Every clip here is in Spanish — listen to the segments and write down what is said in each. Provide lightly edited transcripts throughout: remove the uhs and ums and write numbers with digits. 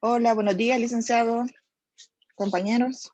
Hola, buenos días, licenciado, compañeros.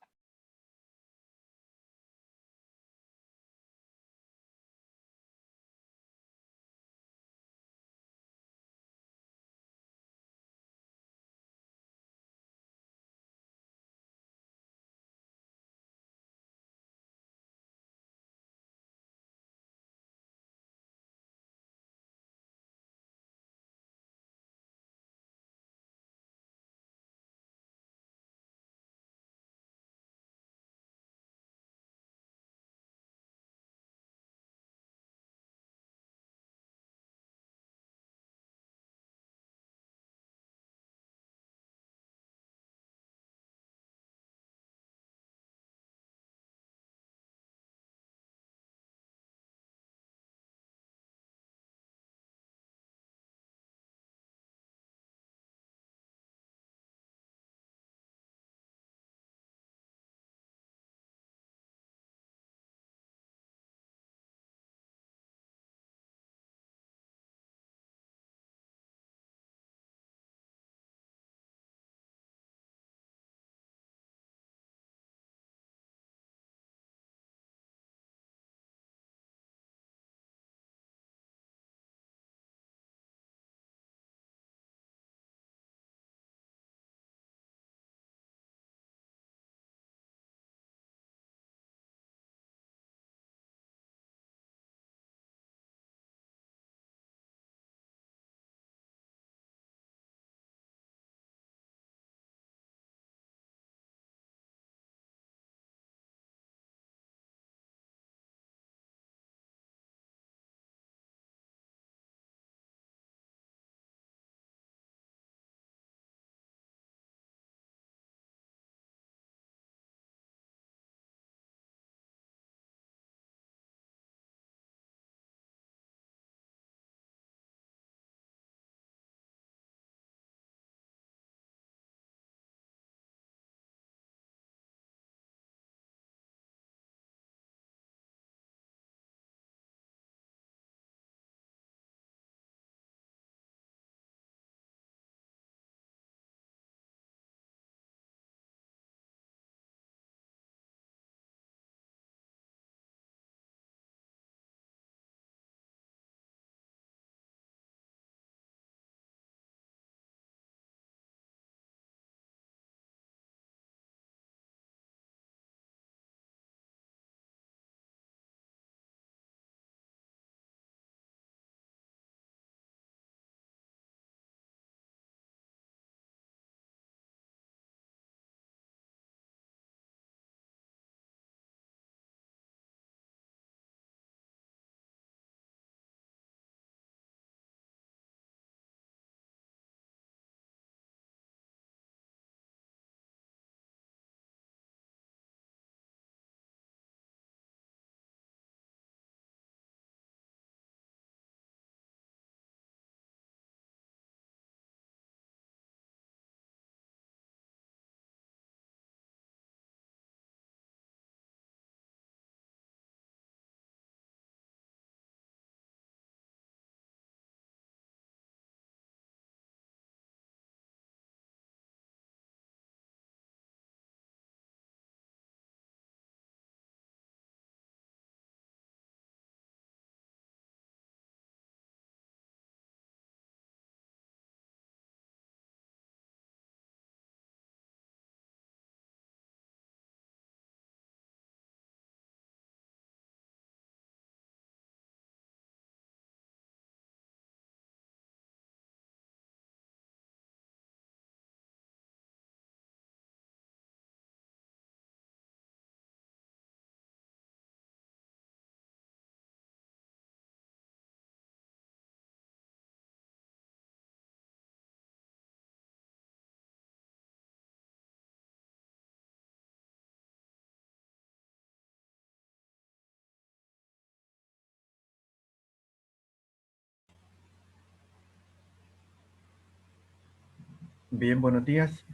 Bien, buenos días.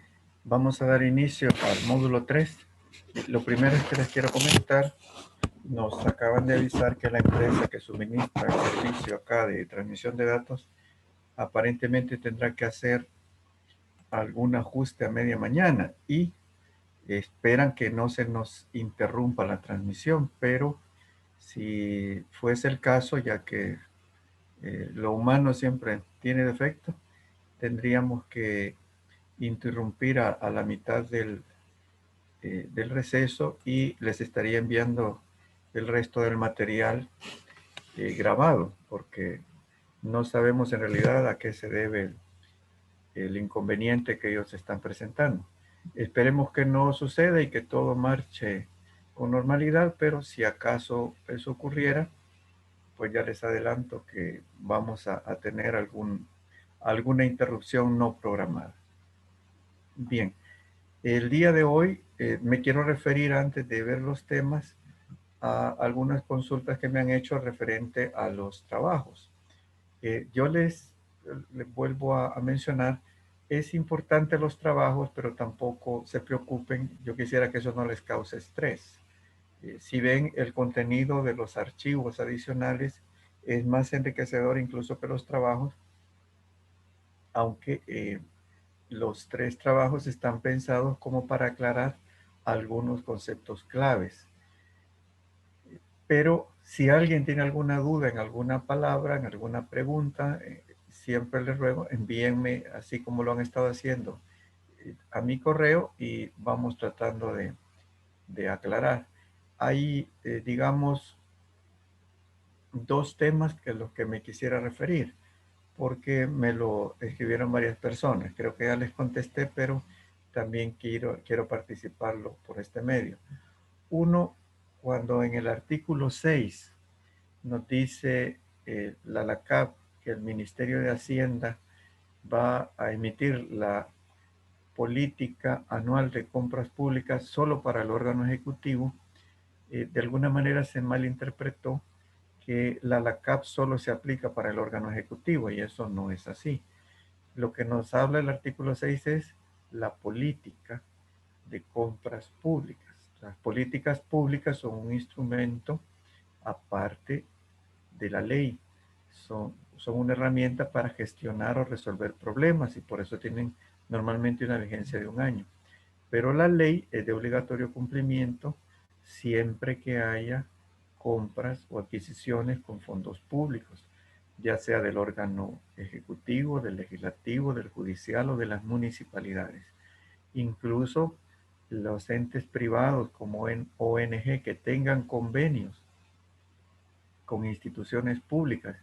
Vamos a dar inicio al módulo 3. Lo primero es que les quiero comentar, nos acaban de avisar que la empresa que suministra el servicio acá de transmisión de datos aparentemente tendrá que hacer algún ajuste a media mañana y esperan que no se nos interrumpa la transmisión, pero si fuese el caso, ya que lo humano siempre tiene defecto, tendríamos que interrumpir a la mitad del receso y les estaría enviando el resto del material grabado, porque no sabemos en realidad a qué se debe el inconveniente que ellos están presentando. Esperemos que no suceda y que todo marche con normalidad, pero si acaso eso ocurriera, pues ya les adelanto que vamos a tener alguna interrupción no programada. Bien, el día de hoy me quiero referir, antes de ver los temas, a algunas consultas que me han hecho referente a los trabajos. Yo les vuelvo a mencionar, es importante los trabajos, pero tampoco se preocupen. Yo quisiera que eso no les cause estrés. Si ven, el contenido de los archivos adicionales es más enriquecedor incluso que los trabajos, aunque los 3 trabajos están pensados como para aclarar algunos conceptos claves. Pero si alguien tiene alguna duda en alguna palabra, en alguna pregunta, siempre les ruego, envíenme, así como lo han estado haciendo, a mi correo y vamos tratando de aclarar. Hay, digamos, 2 temas que los que me quisiera referir, porque me lo escribieron varias personas. Creo que ya les contesté, pero también quiero participarlo por este medio. Uno, cuando en el artículo 6 nos dice la LACAP que el Ministerio de Hacienda va a emitir la política anual de compras públicas solo para el órgano ejecutivo, de alguna manera se malinterpretó que la LACAP solo se aplica para el órgano ejecutivo y eso no es así. Lo que nos habla el artículo 6 es la política de compras públicas. Las políticas públicas son un instrumento aparte de la ley. Son una herramienta para gestionar o resolver problemas y por eso tienen normalmente una vigencia de 1 año. Pero la ley es de obligatorio cumplimiento siempre que haya compras o adquisiciones con fondos públicos, ya sea del órgano ejecutivo, del legislativo, del judicial o de las municipalidades. Incluso los entes privados como en ONG que tengan convenios con instituciones públicas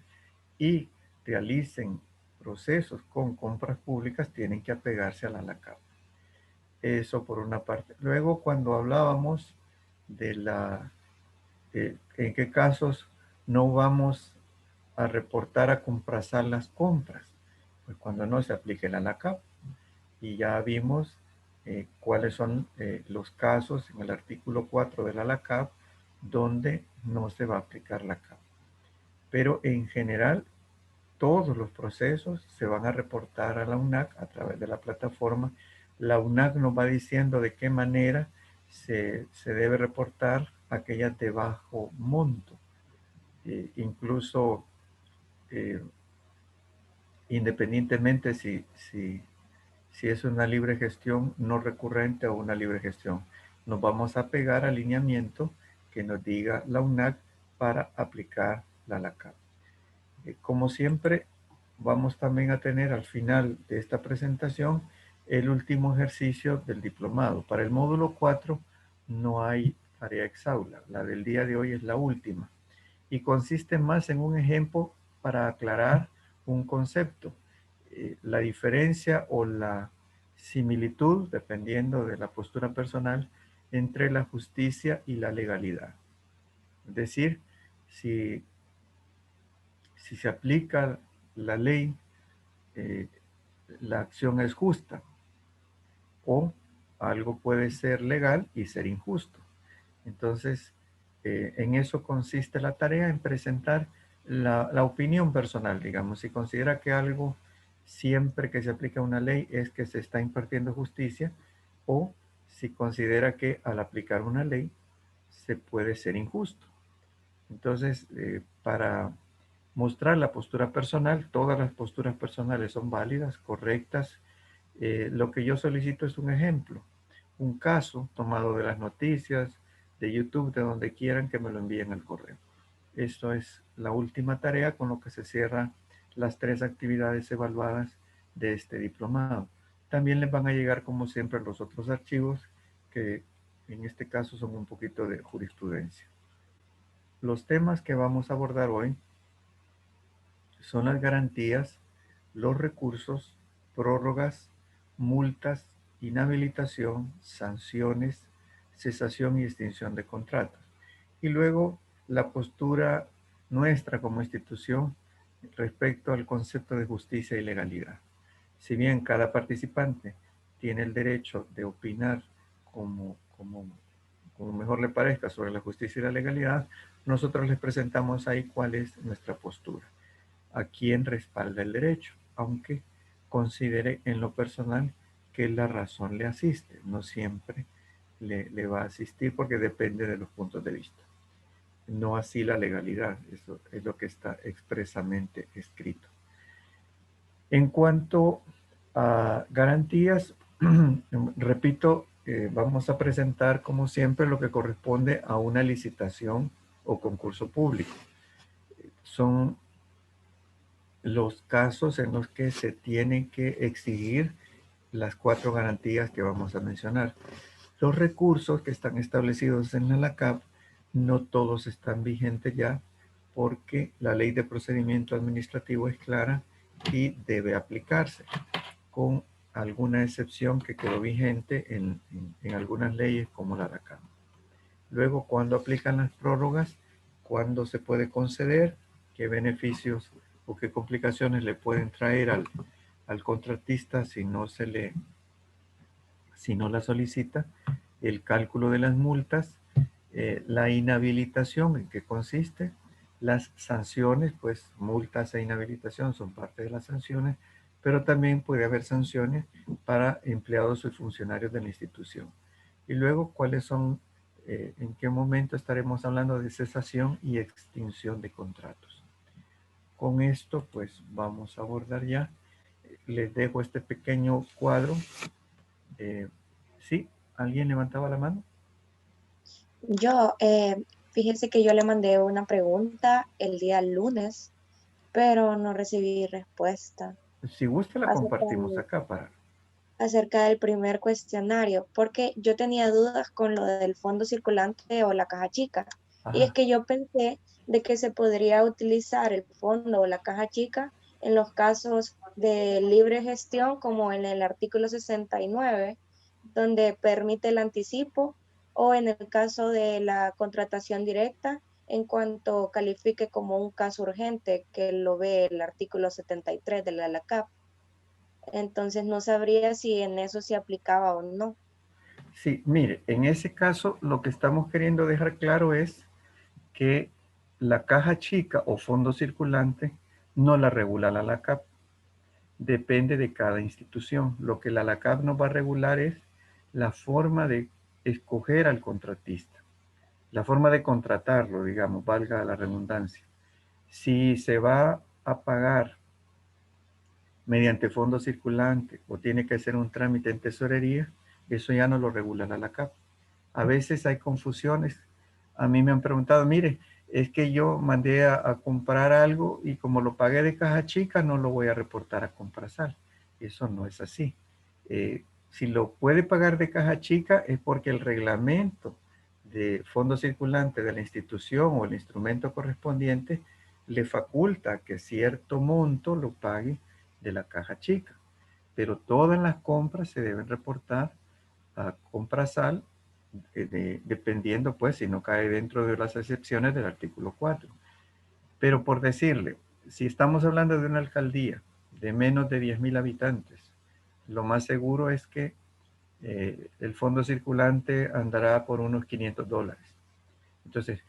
y realicen procesos con compras públicas tienen que apegarse a la LACAP. Eso por una parte. Luego, cuando hablábamos de en qué casos no vamos a reportar a Comprasar las compras, pues cuando no se aplique la LACAP. Y ya vimos cuáles son los casos en el artículo 4 de la LACAP donde no se va a aplicar la CAP. Pero en general, todos los procesos se van a reportar a la UNAC a través de la plataforma. La UNAC nos va diciendo de qué manera se debe reportar aquellas de bajo monto. Incluso independientemente si es una libre gestión no recurrente o una libre gestión. Nos vamos a pegar al lineamiento que nos diga la UNAC para aplicar la LACAP. Como siempre, vamos también a tener al final de esta presentación el último ejercicio del diplomado. Para el módulo 4 no hay tarea exaula. La del día de hoy es la última y consiste más en un ejemplo para aclarar un concepto. La diferencia o la similitud, dependiendo de la postura personal, entre la justicia y la legalidad. Es decir, si se aplica la ley, la acción es justa, o algo puede ser legal y ser injusto. Entonces, en eso consiste la tarea, en presentar la opinión personal, digamos, si considera que algo siempre que se aplica una ley es que se está impartiendo justicia, o si considera que al aplicar una ley se puede ser injusto. Entonces, para mostrar la postura personal, todas las posturas personales son válidas, correctas, Lo que yo solicito es un ejemplo, un caso tomado de las noticias, de YouTube, de donde quieran que me lo envíen al correo. Esto es la última tarea con lo que se cierran las 3 actividades evaluadas de este diplomado. También les van a llegar, como siempre, los otros archivos que en este caso son un poquito de jurisprudencia. Los temas que vamos a abordar hoy son las garantías, los recursos, prórrogas, multas, inhabilitación, sanciones, cesación y extinción de contratos. Y luego la postura nuestra como institución respecto al concepto de justicia y legalidad. Si bien cada participante tiene el derecho de opinar como mejor le parezca sobre la justicia y la legalidad, nosotros les presentamos ahí cuál es nuestra postura, a quién respalda el derecho, aunque considere en lo personal que la razón le asiste, no siempre le va a asistir porque depende de los puntos de vista. No así la legalidad, eso es lo que está expresamente escrito. En cuanto a garantías, repito, vamos a presentar como siempre lo que corresponde a una licitación o concurso público. Son los casos en los que se tienen que exigir las 4 garantías que vamos a mencionar. Los recursos que están establecidos en la LACAP no todos están vigentes ya porque la ley de procedimiento administrativo es clara y debe aplicarse, con alguna excepción que quedó vigente en algunas leyes como la LACAP. Luego, cuando aplican las prórrogas, cuándo se puede conceder, qué beneficios o qué complicaciones le pueden traer al contratista si no la solicita, el cálculo de las multas, la inhabilitación, en qué consiste, las sanciones, pues multas e inhabilitación son parte de las sanciones, pero también puede haber sanciones para empleados y funcionarios de la institución. Y luego, cuáles son, en qué momento estaremos hablando de cesación y extinción de contratos. Con esto, pues vamos a abordar ya. Les dejo este pequeño cuadro. ¿Sí? ¿Alguien levantaba la mano? Yo, fíjese que yo le mandé una pregunta el día lunes, pero no recibí respuesta Si gusta, la acerca compartimos acá para... acerca del primer cuestionario, porque yo tenía dudas con lo del fondo circulante o la caja chica. Y es Ajá. que yo pensé de que se podría utilizar el fondo o la caja chica en los casos de libre gestión, como en el artículo 69, donde permite el anticipo, o en el caso de la contratación directa, en cuanto califique como un caso urgente, que lo ve el artículo 73 de la LACAP. Entonces no sabría si en eso se aplicaba o no. Sí, mire, en ese caso lo que estamos queriendo dejar claro es que la caja chica o fondo circulante no la regula la LACAP. Depende de cada institución. Lo que la LACAP nos va a regular es la forma de escoger al contratista, la forma de contratarlo, digamos, valga la redundancia. Si se va a pagar mediante fondo circulante o tiene que hacer un trámite en tesorería, eso ya no lo regula la LACAP. A veces hay confusiones. A mí me han preguntado, mire, es que yo mandé a comprar algo y como lo pagué de caja chica, no lo voy a reportar a Comprasal. Eso no es así. Si lo puede pagar de caja chica es porque el reglamento de fondo circulante de la institución o el instrumento correspondiente le faculta que cierto monto lo pague de la caja chica. Pero todas las compras se deben reportar a Comprasal, dependiendo pues si no cae dentro de las excepciones del artículo 4. Pero por decirle, si estamos hablando de una alcaldía de menos de 10,000 habitantes, lo más seguro es que el fondo circulante andará por unos $500. Entonces,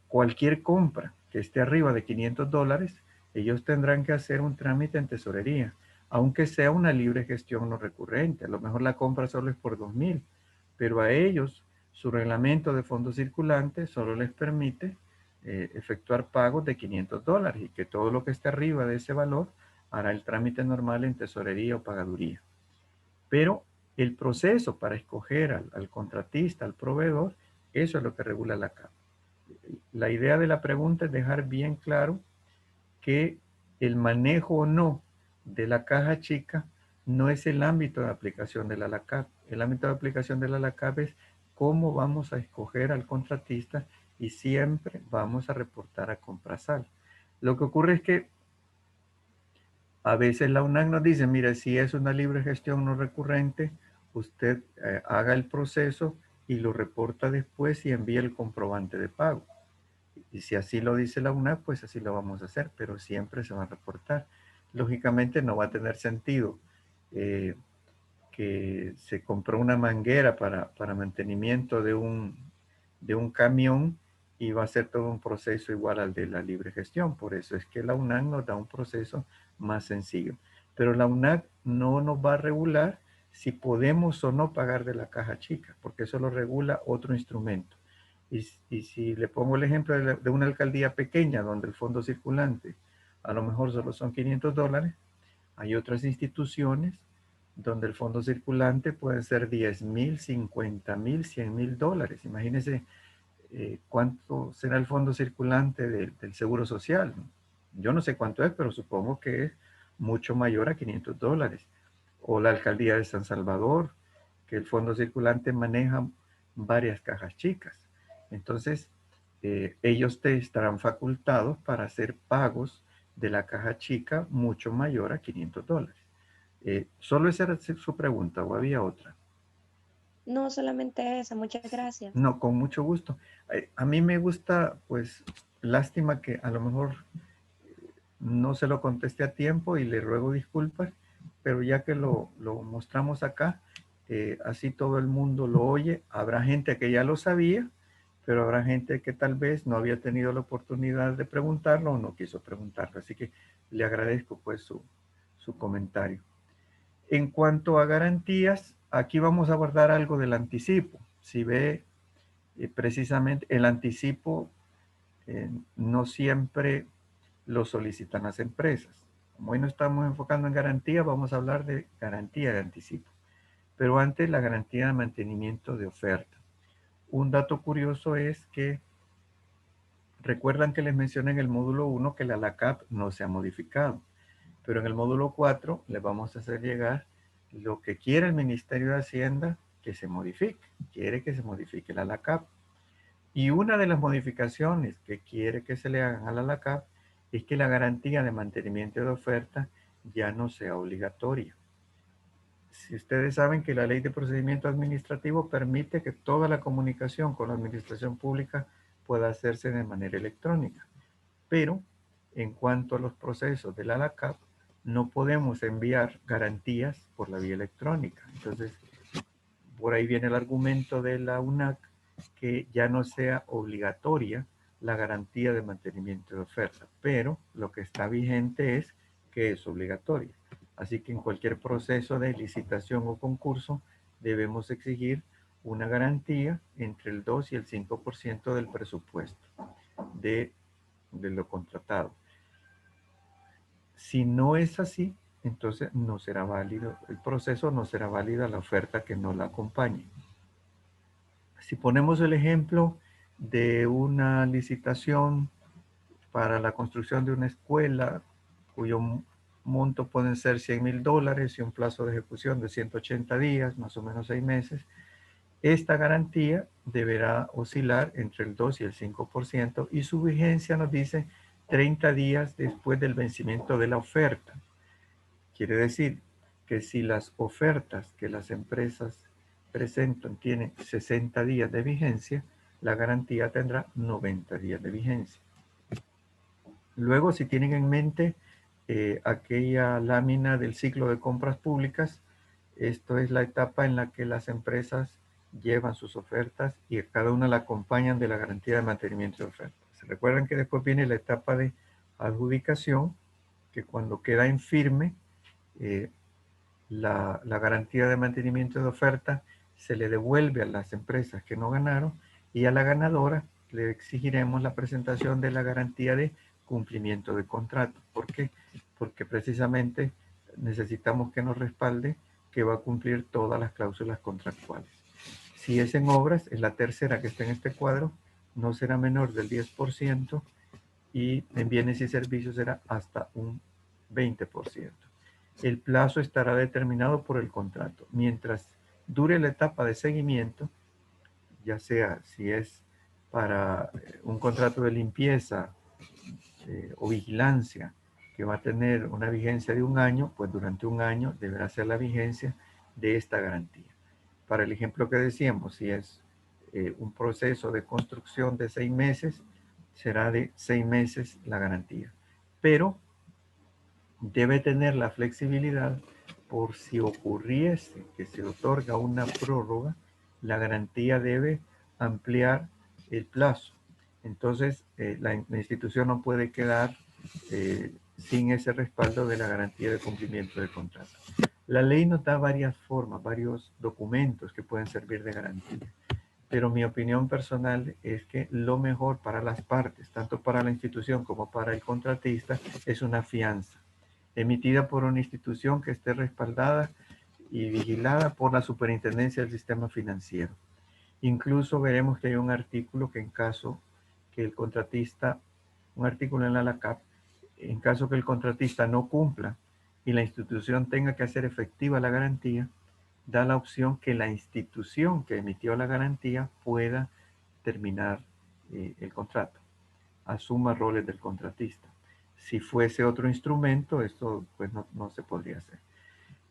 cualquier compra que esté arriba de $500, ellos tendrán que hacer un trámite en tesorería, aunque sea una libre gestión no recurrente. A lo mejor la compra solo es por 2,000, pero a ellos su reglamento de fondo circulante solo les permite efectuar pagos de $500 y que todo lo que esté arriba de ese valor hará el trámite normal en tesorería o pagaduría. Pero el proceso para escoger al contratista, al proveedor, eso es lo que regula la CAP. La idea de la pregunta es dejar bien claro que el manejo o no de la caja chica no es el ámbito de aplicación de la LACAP. El ámbito de aplicación de la LACAP es cómo vamos a escoger al contratista y siempre vamos a reportar a Comprasal. Lo que ocurre es que a veces la UNAC nos dice, mire, si es una libre gestión no recurrente, usted haga el proceso y lo reporta después y envía el comprobante de pago. Y si así lo dice la UNAC, pues así lo vamos a hacer, pero siempre se va a reportar. Lógicamente no va a tener sentido que se compró una manguera para mantenimiento de un camión y va a ser todo un proceso igual al de la libre gestión. Por eso es que la UNAC nos da un proceso más sencillo. Pero la UNAC no nos va a regular si podemos o no pagar de la caja chica, porque eso lo regula otro instrumento. Y si le pongo el ejemplo de una alcaldía pequeña donde el fondo circulante a lo mejor solo son $500, hay otras instituciones donde el fondo circulante puede ser $10,000, $50,000, $100,000. Imagínense cuánto será el fondo circulante del Seguro Social. Yo no sé cuánto es, pero supongo que es mucho mayor a $500. O la alcaldía de San Salvador, que el fondo circulante maneja varias cajas chicas. Entonces, ellos te estarán facultados para hacer pagos de la caja chica mucho mayor a $500. ¿Solo esa era su pregunta o había otra? No, solamente esa, muchas gracias. No, con mucho gusto. A mí me gusta, pues, lástima que a lo mejor no se lo contesté a tiempo y le ruego disculpas, pero ya que lo mostramos acá, así todo el mundo lo oye. Habrá gente que ya lo sabía, pero habrá gente que tal vez no había tenido la oportunidad de preguntarlo o no quiso preguntarlo. Así que le agradezco pues su comentario. En cuanto a garantías, aquí vamos a abordar algo del anticipo. Si ve precisamente el anticipo, no siempre lo solicitan las empresas. Como hoy no estamos enfocando en garantía, vamos a hablar de garantía de anticipo. Pero antes, la garantía de mantenimiento de oferta. Un dato curioso es que recuerdan que les mencioné en el módulo 1 que la LACAP no se ha modificado, pero en el módulo 4 les vamos a hacer llegar lo que quiere el Ministerio de Hacienda que se modifique. Quiere que se modifique la LACAP. Y una de las modificaciones que quiere que se le hagan a la LACAP es que la garantía de mantenimiento de oferta ya no sea obligatoria. Si ustedes saben que la Ley de Procedimiento Administrativo permite que toda la comunicación con la administración pública pueda hacerse de manera electrónica, pero en cuanto a los procesos de la LACAP, no podemos enviar garantías por la vía electrónica. Entonces, por ahí viene el argumento de la UNAC que ya no sea obligatoria la garantía de mantenimiento de oferta, pero lo que está vigente es que es obligatoria. Así que en cualquier proceso de licitación o concurso debemos exigir una garantía entre el 2 y el 5% del presupuesto de lo contratado. Si no es así, entonces no será válido el proceso, no será válida la oferta que no la acompañe. Si ponemos el ejemplo de una licitación para la construcción de una escuela, cuyo monto pueden ser $100,000 y un plazo de ejecución de 180 días, más o menos 6 meses, esta garantía deberá oscilar entre el 2 y el 5% y su vigencia nos dice 30 días después del vencimiento de la oferta. Quiere decir que si las ofertas que las empresas presentan tienen 60 días de vigencia, la garantía tendrá 90 días de vigencia. Luego, si tienen en mente aquella lámina del ciclo de compras públicas, esto es la etapa en la que las empresas llevan sus ofertas y a cada una la acompañan de la garantía de mantenimiento de ofertas. Se recuerdan que después viene la etapa de adjudicación, que cuando queda en firme, la garantía de mantenimiento de oferta se le devuelve a las empresas que no ganaron y a la ganadora le exigiremos la presentación de la garantía de cumplimiento de contrato. ¿Por qué? Porque precisamente necesitamos que nos respalde que va a cumplir todas las cláusulas contractuales. Si es en obras, es la tercera que está en este cuadro, no será menor del 10% y en bienes y servicios será hasta un 20%. El plazo estará determinado por el contrato. Mientras dure la etapa de seguimiento, ya sea si es para un contrato de limpieza o vigilancia que va a tener una vigencia de un año, pues durante un año deberá ser la vigencia de esta garantía. Para el ejemplo que decíamos, si es un proceso de construcción de 6 meses, será de 6 meses la garantía. Pero debe tener la flexibilidad por si ocurriese que se otorga una prórroga, la garantía debe ampliar el plazo. Entonces, la institución no puede quedar sin ese respaldo de la garantía de cumplimiento del contrato. La ley nos da varias formas, varios documentos que pueden servir de garantía. Pero mi opinión personal es que lo mejor para las partes, tanto para la institución como para el contratista, es una fianza emitida por una institución que esté respaldada y vigilada por la Superintendencia del Sistema Financiero. Incluso veremos que hay un artículo que en caso que el contratista, un artículo en la LACAP, en caso que el contratista no cumpla y la institución tenga que hacer efectiva la garantía, da la opción que la institución que emitió la garantía pueda terminar el contrato, asuma roles del contratista. Si fuese otro instrumento, esto pues no se podría hacer.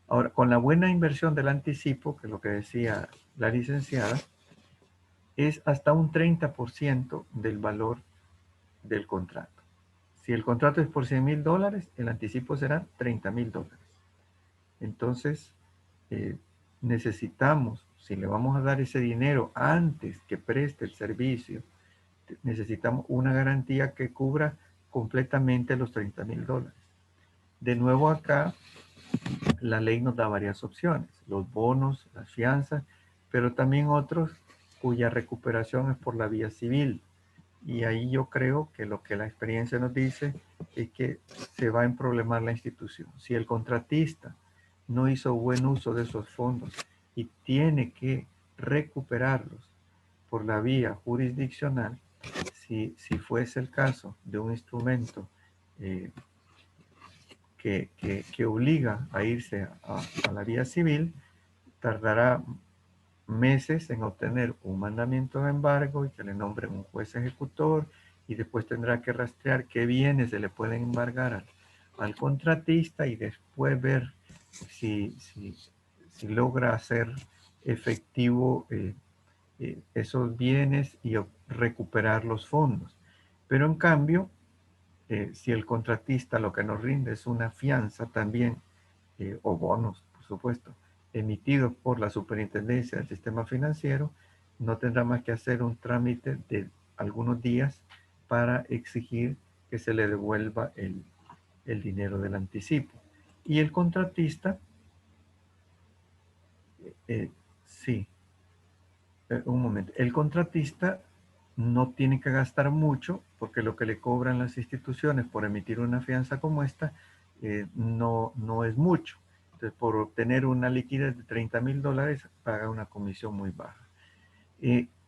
Ahora, con la buena inversión del anticipo, que es lo que decía la licenciada, es hasta un 30% del valor del contrato. Si el contrato es por $100,000, el anticipo será $30,000. Entonces, necesitamos, si le vamos a dar ese dinero antes que preste el servicio, necesitamos una garantía que cubra completamente los $30,000. De nuevo acá, la ley nos da varias opciones, los bonos, las fianzas, pero también otros cuya recuperación es por la vía civil. Y ahí yo creo que lo que la experiencia nos dice es que se va a emproblemar la institución. Si el contratista no hizo buen uso de esos fondos y tiene que recuperarlos por la vía jurisdiccional, si fuese el caso de un instrumento que obliga a irse a la vía civil, tardará meses en obtener un mandamiento de embargo y que le nombren un juez ejecutor y después tendrá que rastrear qué bienes se le pueden embargar al contratista y después ver si logra hacer efectivo esos bienes y recuperar los fondos. Pero en cambio, si el contratista lo que nos rinde es una fianza también, o bonos, por supuesto, emitidos por la Superintendencia del Sistema Financiero, no tendrá más que hacer un trámite de algunos días para exigir que se le devuelva el dinero del anticipo. Y el contratista, sí, un momento, el contratista no tiene que gastar mucho porque lo que le cobran las instituciones por emitir una fianza como esta no es mucho. Entonces, por obtener una liquidez de $30,000 paga una comisión muy baja.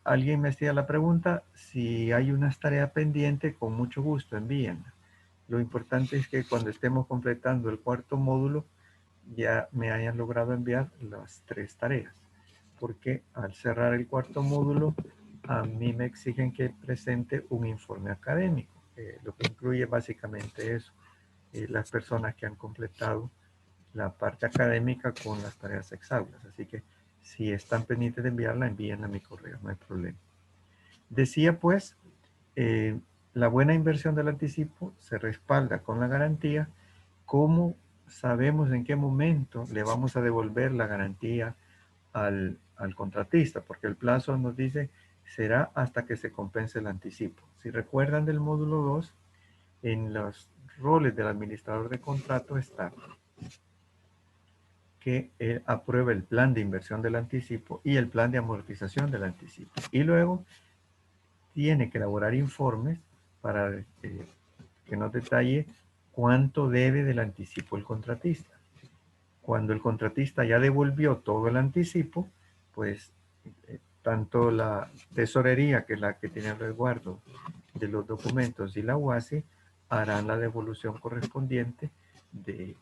Alguien me hacía la pregunta, si hay una tarea pendiente, con mucho gusto envíenla. Lo importante es que cuando estemos completando el cuarto módulo, ya me hayan logrado enviar las 3 tareas. Porque al cerrar el cuarto módulo, a mí me exigen que presente un informe académico, lo que incluye básicamente eso, las personas que han completado la parte académica con las tareas exhaulas. Así que si están pendientes de enviarla, envíen a mi correo, no hay problema. Decía pues, la buena inversión del anticipo se respalda con la garantía. ¿Cómo sabemos en qué momento le vamos a devolver la garantía al contratista? Porque el plazo nos dice será hasta que se compense el anticipo. Si recuerdan del módulo 2, en los roles del administrador de contrato está que él apruebe el plan de inversión del anticipo y el plan de amortización del anticipo. Y luego tiene que elaborar informes para que nos detalle cuánto debe del anticipo el contratista. Cuando el contratista ya devolvió todo el anticipo, pues tanto la tesorería, que es la que tiene el resguardo de los documentos, y la UASI harán la devolución correspondiente de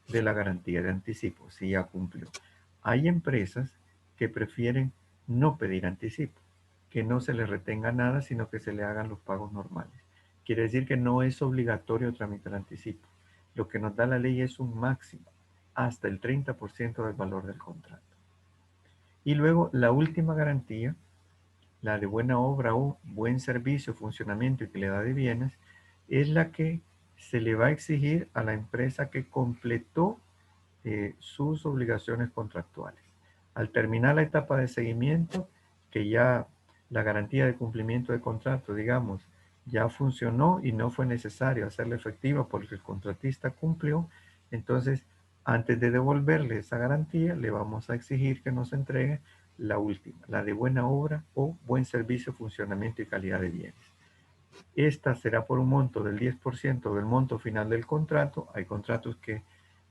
la garantía de anticipo, si ya cumplió. Hay empresas que prefieren no pedir anticipo, que no se les retenga nada, sino que se le hagan los pagos normales. Quiere decir que no es obligatorio tramitar anticipo. Lo que nos da la ley es un máximo, hasta el 30% del valor del contrato. Y luego la última garantía, la de buena obra o buen servicio, funcionamiento y calidad de bienes, es la que se le va a exigir a la empresa que completó sus obligaciones contractuales. Al terminar la etapa de seguimiento, que ya la garantía de cumplimiento de contrato, digamos, ya funcionó y no fue necesario hacerla efectiva porque el contratista cumplió, entonces antes de devolverle esa garantía, le vamos a exigir que nos entregue la última, la de buena obra o buen servicio, funcionamiento y calidad de bienes. Esta será por un monto del 10% del monto final del contrato. Hay contratos que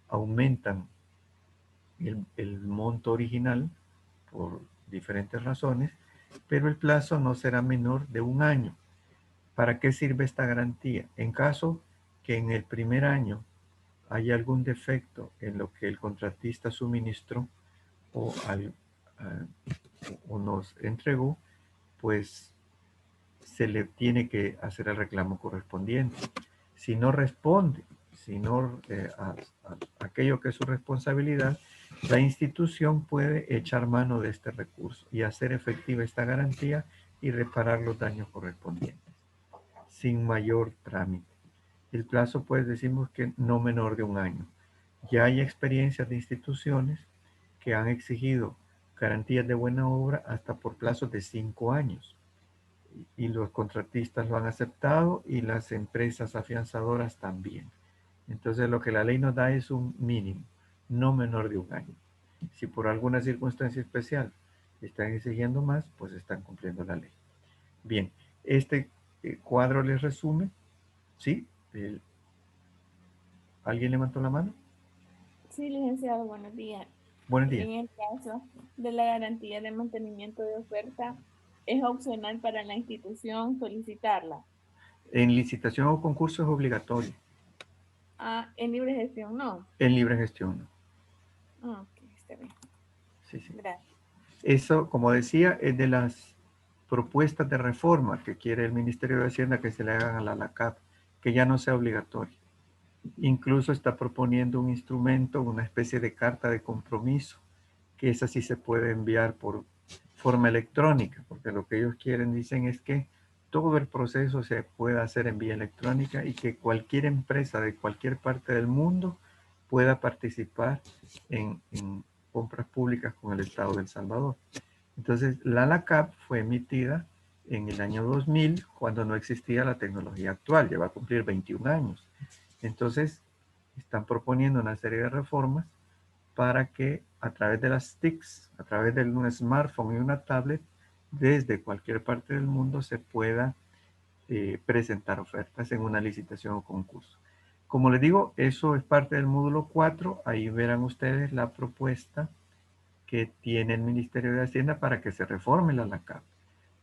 aumentan el monto original por diferentes razones, pero el plazo no será menor de un año. ¿Para qué sirve esta garantía? En caso que en el primer año haya algún defecto en lo que el contratista suministró o nos entregó, pues se le tiene que hacer el reclamo correspondiente. Si no responde, si no a aquello que es su responsabilidad, la institución puede echar mano de este recurso y hacer efectiva esta garantía y reparar los daños correspondientes, sin mayor trámite. El plazo, pues, decimos que no menor de un año. Ya hay experiencias de instituciones que han exigido garantías de buena obra hasta por plazos de 5 años. Y los contratistas lo han aceptado y las empresas afianzadoras también. Entonces lo que la ley nos da es un mínimo, no menor de un año. Si por alguna circunstancia especial están exigiendo más, pues están cumpliendo la ley. Bien, este cuadro les resume, ¿sí? ¿Alguien levantó la mano? Sí, licenciado, buenos días. Buenos días. En el caso de la garantía de mantenimiento de oferta, ¿es opcional para la institución solicitarla? En licitación o concurso es obligatorio. Ah, en libre gestión no. En libre gestión no. Ah, ok, está bien. Sí, sí. Gracias. Eso, como decía, es de las propuestas de reforma que quiere el Ministerio de Hacienda que se le hagan a la ALACAP, que ya no sea obligatorio. Incluso está proponiendo un instrumento, una especie de carta de compromiso, que esa sí se puede enviar por forma electrónica, porque lo que ellos quieren, dicen, es que todo el proceso se pueda hacer en vía electrónica y que cualquier empresa de cualquier parte del mundo pueda participar en compras públicas con el Estado de El Salvador. Entonces, la ALACAP fue emitida en el año 2000, cuando no existía la tecnología actual, ya va a cumplir 21 años. Entonces, están proponiendo una serie de reformas para que a través de las TICs, a través de un smartphone y una tablet, desde cualquier parte del mundo se pueda presentar ofertas en una licitación o concurso. Como les digo, eso es parte del módulo 4. Ahí verán ustedes la propuesta que tiene el Ministerio de Hacienda para que se reforme la ALACAP.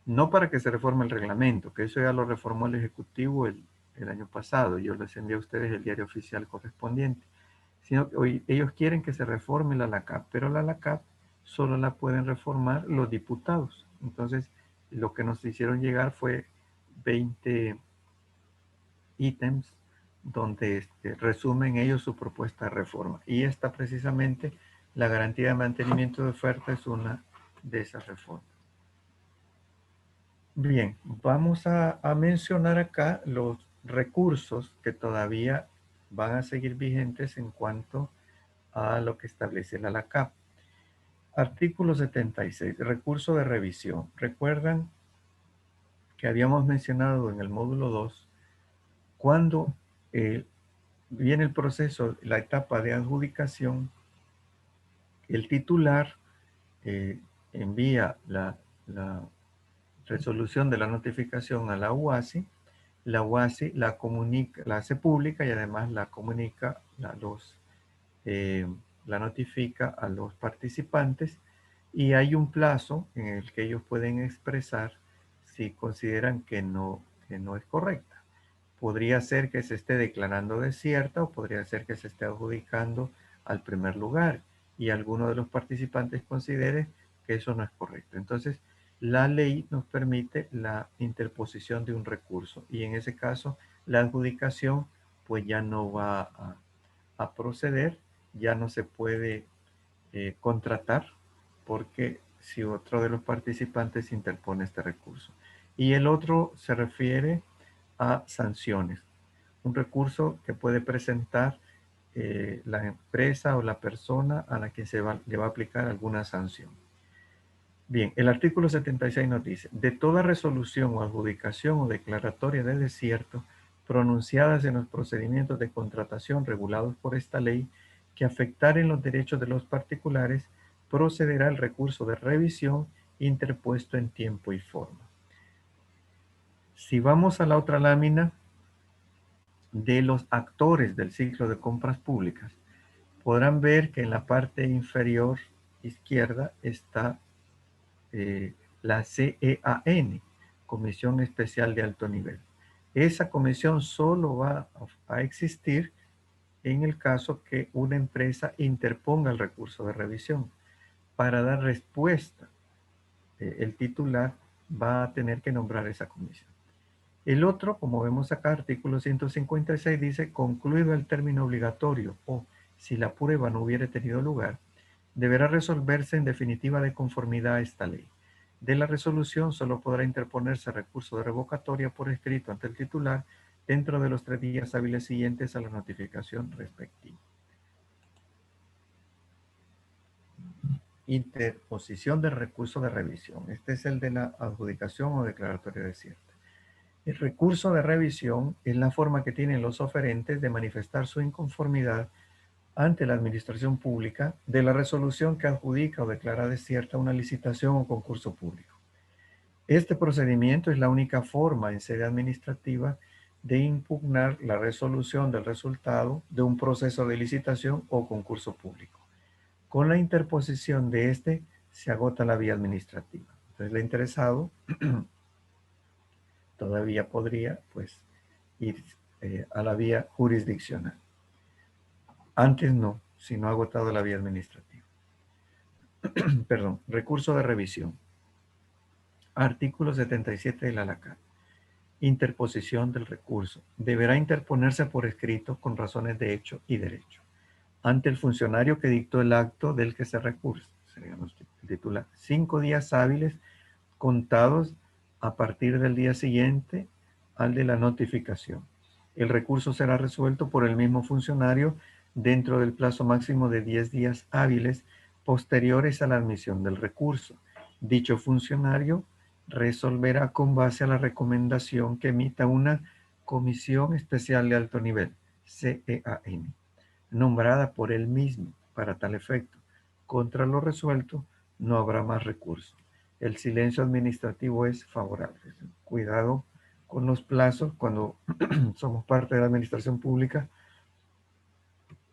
No para que se reforme el reglamento, que eso ya lo reformó el Ejecutivo el año pasado. Yo les envié a ustedes el diario oficial correspondiente. Sino que hoy ellos quieren que se reforme la ALACAP, pero la ALACAP solo la pueden reformar los diputados. Entonces, lo que nos hicieron llegar fue 20 ítems donde resumen ellos su propuesta de reforma. Y esta precisamente, la garantía de mantenimiento de oferta, es una de esas reformas. Bien, vamos a mencionar acá los recursos que todavía van a seguir vigentes en cuanto a lo que establece la ALACAP. Artículo 76, recurso de revisión. Recuerdan que habíamos mencionado en el módulo 2, cuando viene el proceso, la etapa de adjudicación, el titular envía la resolución de la notificación a la UASI la comunica, la hace pública y además la comunica a los la notifica a los participantes y hay un plazo en el que ellos pueden expresar si consideran que no es correcta. Podría ser que se esté declarando desierta o podría ser que se esté adjudicando al primer lugar y alguno de los participantes considere que eso no es correcto. Entonces, la ley nos permite la interposición de un recurso y en ese caso la adjudicación pues ya no va a proceder, ya no se puede contratar porque si otro de los participantes interpone este recurso. Y el otro se refiere a sanciones. Un recurso que puede presentar la empresa o la persona a la que le va a aplicar alguna sanción. Bien, el artículo 76 nos dice, de toda resolución o adjudicación o declaratoria de desierto pronunciadas en los procedimientos de contratación regulados por esta ley que afectaren los derechos de los particulares, procederá el recurso de revisión interpuesto en tiempo y forma. Si vamos a la otra lámina de los actores del ciclo de compras públicas, podrán ver que en la parte inferior izquierda está la CEAN, Comisión Especial de Alto Nivel. Esa comisión solo va a existir en el caso que una empresa interponga el recurso de revisión. Para dar respuesta, el titular va a tener que nombrar esa comisión. El otro, como vemos acá, artículo 156, dice, concluido el término obligatorio o si la prueba no hubiera tenido lugar, deberá resolverse en definitiva de conformidad a esta ley. De la resolución solo podrá interponerse recurso de revocatoria por escrito ante el titular dentro de los 3 días hábiles siguientes a la notificación respectiva. Interposición del recurso de revisión. Este es el de la adjudicación o declaratoria desierta. El recurso de revisión es la forma que tienen los oferentes de manifestar su inconformidad ante la administración pública de la resolución que adjudica o declara desierta una licitación o concurso público. Este procedimiento es la única forma en sede administrativa de impugnar la resolución del resultado de un proceso de licitación o concurso público. Con la interposición de este se agota la vía administrativa. Entonces el interesado todavía podría pues ir a la vía jurisdiccional. Antes no, si no ha agotado la vía administrativa. Perdón, recurso de revisión. Artículo 77 de la LACAT. Interposición del recurso. Deberá interponerse por escrito con razones de hecho y derecho ante el funcionario que dictó el acto del que se recursa. Sería nuestro titular. 5 días hábiles contados a partir del día siguiente al de la notificación. El recurso será resuelto por el mismo funcionario dentro del plazo máximo de 10 días hábiles posteriores a la admisión del recurso. Dicho funcionario resolverá con base a la recomendación que emita una Comisión Especial de Alto Nivel, CEAN, nombrada por él mismo para tal efecto. Contra lo resuelto no habrá más recurso. El silencio administrativo es favorable. Cuidado con los plazos cuando somos parte de la administración pública.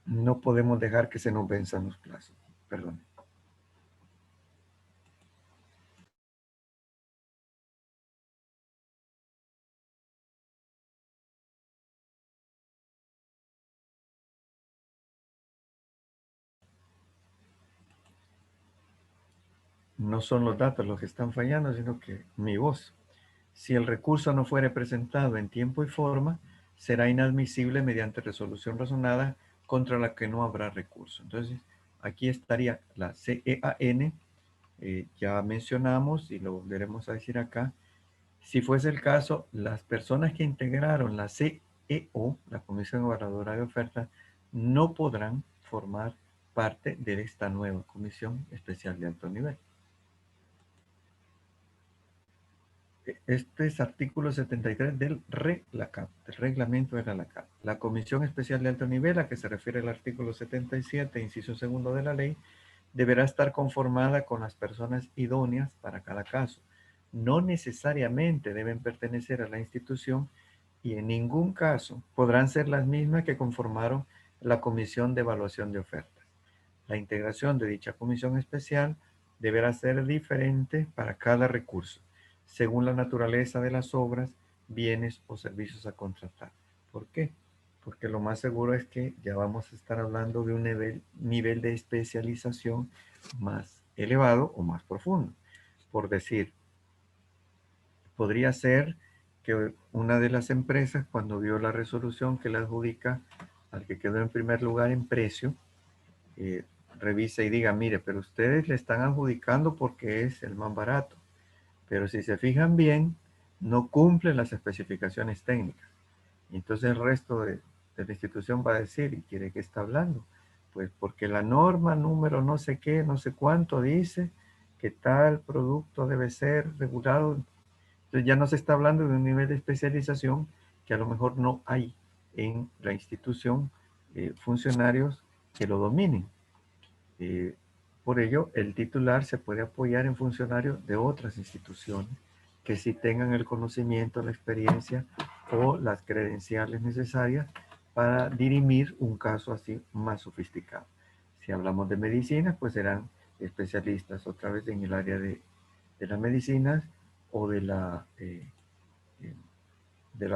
No podemos dejar que se nos venzan los plazos. Perdón. No son los datos los que están fallando, sino que mi voz. Si el recurso no fuere presentado en tiempo y forma, será inadmisible mediante resolución razonada contra la que no habrá recurso. Entonces, aquí estaría la CEAN, ya mencionamos y lo volveremos a decir acá. Si fuese el caso, las personas que integraron la CEO, la Comisión Evaluadora de Ofertas, no podrán formar parte de esta nueva Comisión Especial de Alto Nivel. Este es artículo 73 del RELACAT, del reglamento de la LACAT. La Comisión Especial de Alto Nivel, a que se refiere el artículo 77, inciso segundo de la ley, deberá estar conformada con las personas idóneas para cada caso. No necesariamente deben pertenecer a la institución y en ningún caso podrán ser las mismas que conformaron la Comisión de Evaluación de Ofertas. La integración de dicha comisión especial deberá ser diferente para cada recurso, según la naturaleza de las obras, bienes o servicios a contratar. ¿Por qué? Porque lo más seguro es que ya vamos a estar hablando de un nivel de especialización más elevado o más profundo. Por decir, podría ser que una de las empresas, cuando vio la resolución que la adjudica al que quedó en primer lugar en precio, revisa y diga, mire, pero ustedes le están adjudicando porque es el más barato. Pero si se fijan bien, no cumple las especificaciones técnicas. Y entonces el resto de la institución va a decir, ¿y quiere qué está hablando? Pues porque la norma número no sé qué, no sé cuánto dice que tal producto debe ser regulado. Entonces ya no se está hablando de un nivel de especialización que a lo mejor no hay en la institución funcionarios que lo dominen. Por ello, el titular se puede apoyar en funcionarios de otras instituciones que sí tengan el conocimiento, la experiencia o las credenciales necesarias para dirimir un caso así más sofisticado. Si hablamos de medicina, pues serán especialistas otra vez en el área de las medicinas o de las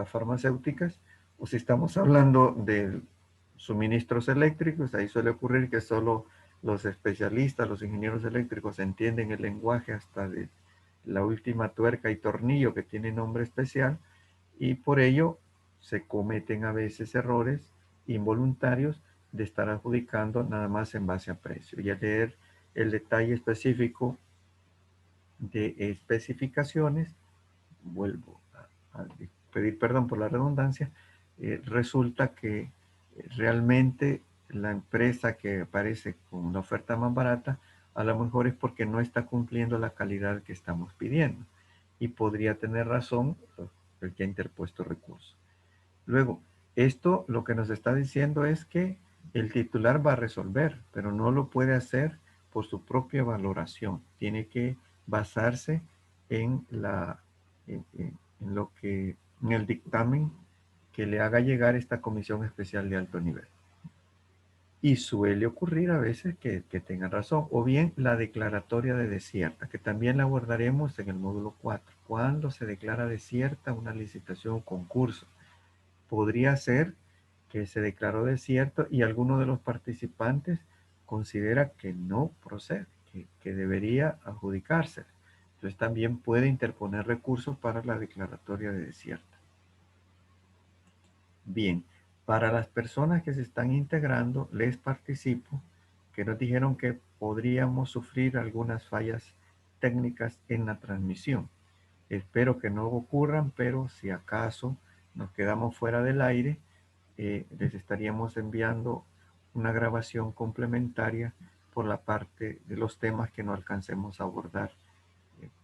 farmacéuticas, o si estamos hablando de suministros eléctricos, ahí suele ocurrir que solo los especialistas, los ingenieros eléctricos entienden el lenguaje hasta de la última tuerca y tornillo que tiene nombre especial, y por ello se cometen a veces errores involuntarios de estar adjudicando nada más en base a precio. Y al leer el detalle específico de especificaciones, vuelvo a pedir perdón por la redundancia, resulta que realmente la empresa que aparece con una oferta más barata, a lo mejor es porque no está cumpliendo la calidad que estamos pidiendo. Y podría tener razón el que ha interpuesto recurso. Luego, esto lo que nos está diciendo es que el titular va a resolver, pero no lo puede hacer por su propia valoración. Tiene que basarse en en el dictamen que le haga llegar esta comisión especial de alto nivel. Y suele ocurrir a veces que tengan razón, o bien la declaratoria de desierta, que también la abordaremos en el módulo 4. ¿Cuándo se declara desierta una licitación o concurso? Podría ser que se declaró desierto y alguno de los participantes considera que no procede, que debería adjudicarse. Entonces también puede interponer recursos para la declaratoria de desierto. Bien, para las personas que se están integrando, les participo que nos dijeron que podríamos sufrir algunas fallas técnicas en la transmisión. Espero que no ocurran, pero si acaso nos quedamos fuera del aire, les estaríamos enviando una grabación complementaria por la parte de los temas que no alcancemos a abordar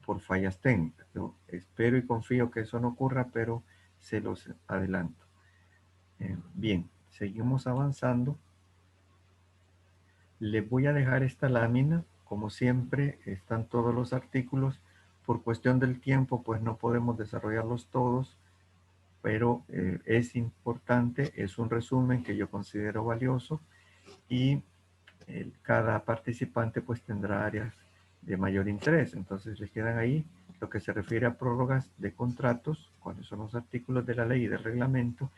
por fallas técnicas. Yo espero y confío que eso no ocurra, pero se los adelanto. Bien, seguimos avanzando. Les voy a dejar esta lámina. Como siempre, están todos los artículos. Por cuestión del tiempo, pues no podemos desarrollarlos todos, pero es importante, es un resumen que yo considero valioso y cada participante pues tendrá áreas de mayor interés. Entonces les quedan ahí lo que se refiere a prórrogas de contratos, cuáles son los artículos de la ley y del reglamento,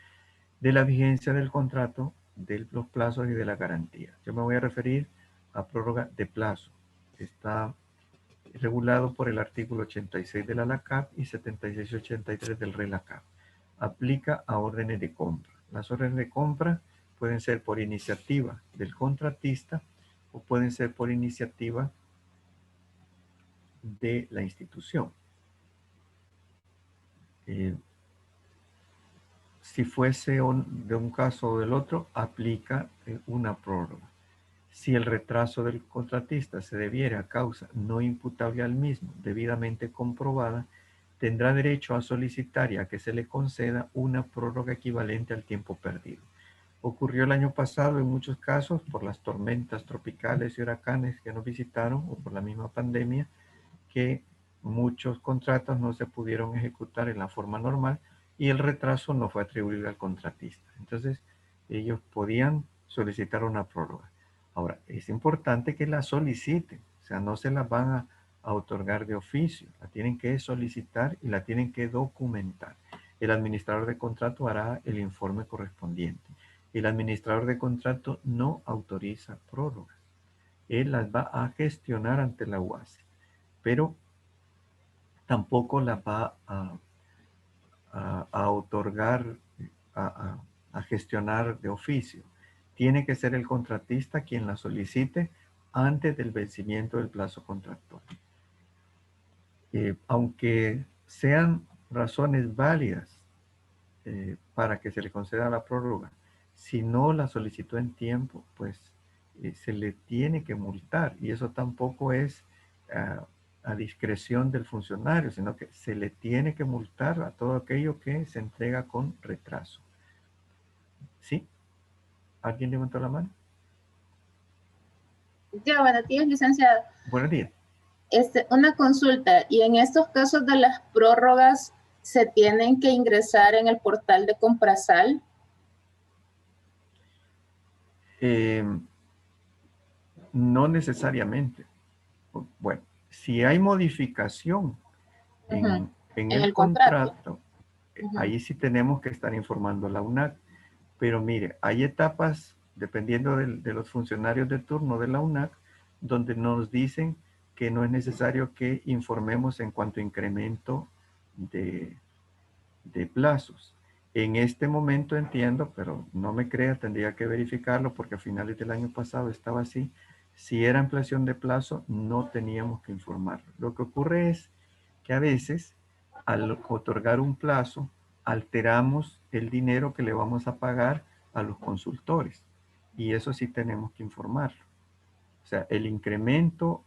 de la vigencia del contrato, de los plazos y de la garantía. Yo me voy a referir a prórroga de plazo. Está regulado por el artículo 86 de la LACAP y 76 y 83 del RELACAP. Aplica a órdenes de compra. Las órdenes de compra pueden ser por iniciativa del contratista o pueden ser por iniciativa de la institución. Si fuese de un caso o del otro, aplica una prórroga. Si el retraso del contratista se debiera a causa no imputable al mismo, debidamente comprobada, tendrá derecho a solicitar y a que se le conceda una prórroga equivalente al tiempo perdido. Ocurrió el año pasado en muchos casos por las tormentas tropicales y huracanes que nos visitaron o por la misma pandemia, que muchos contratos no se pudieron ejecutar en la forma normal y el retraso no fue atribuido al contratista. Entonces, ellos podían solicitar una prórroga. Ahora, es importante que la soliciten, o sea, no se la van a otorgar de oficio, la tienen que solicitar y la tienen que documentar. El administrador de contrato hará el informe correspondiente. El administrador de contrato no autoriza prórrogas. Él las va a gestionar ante la UASI, pero tampoco las va a otorgar, a gestionar de oficio. Tiene que ser el contratista quien la solicite antes del vencimiento del plazo contractual. Aunque sean razones válidas para que se le conceda la prórroga, si no la solicitó en tiempo, pues se le tiene que multar, y eso tampoco es a discreción del funcionario, sino que se le tiene que multar a todo aquello que se entrega con retraso. ¿Sí? ¿Alguien levantó la mano? Ya, buenos días, licenciado. Buenos días. Una consulta, y en estos casos de las prórrogas, ¿se tienen que ingresar en el portal de Comprasal? No necesariamente. Bueno, si hay modificación en el contrato, ahí sí tenemos que estar informando a la UNAC. Pero mire, hay etapas, dependiendo de los funcionarios de turno de la UNAC, donde nos dicen que no es necesario que informemos en cuanto a incremento de plazos. En este momento entiendo, pero no me crea, tendría que verificarlo porque a finales del año pasado estaba así. Si era ampliación de plazo, no teníamos que informarlo. Lo que ocurre es que a veces, al otorgar un plazo, alteramos el dinero que le vamos a pagar a los consultores. Y eso sí tenemos que informarlo. O sea, el incremento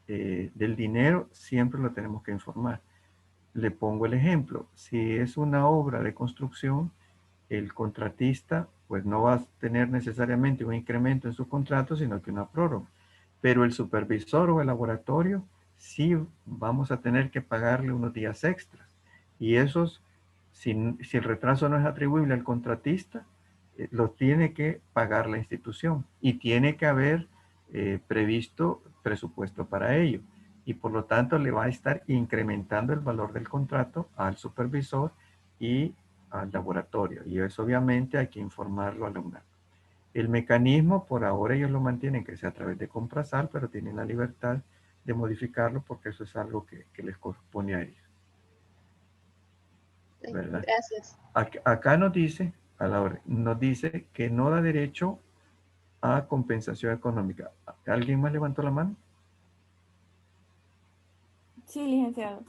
del dinero siempre lo tenemos que informar. Le pongo el ejemplo. Si es una obra de construcción, el contratista pues no va a tener necesariamente un incremento en su contrato, sino que una prórroga. Pero el supervisor o el laboratorio sí vamos a tener que pagarle unos días extras. Y esos, si el retraso no es atribuible al contratista, lo tiene que pagar la institución y tiene que haber previsto presupuesto para ello. Y por lo tanto le va a estar incrementando el valor del contrato al supervisor y al laboratorio. Y eso obviamente hay que informarlo a la UNAC. El mecanismo por ahora ellos lo mantienen que sea a través de Comprasal, pero tienen la libertad de modificarlo porque eso es algo que les corresponde a ellos. ¿Verdad? Gracias. Acá nos dice, a la hora, nos dice que no da derecho a compensación económica. ¿Alguien más levantó la mano? Sí, licenciado.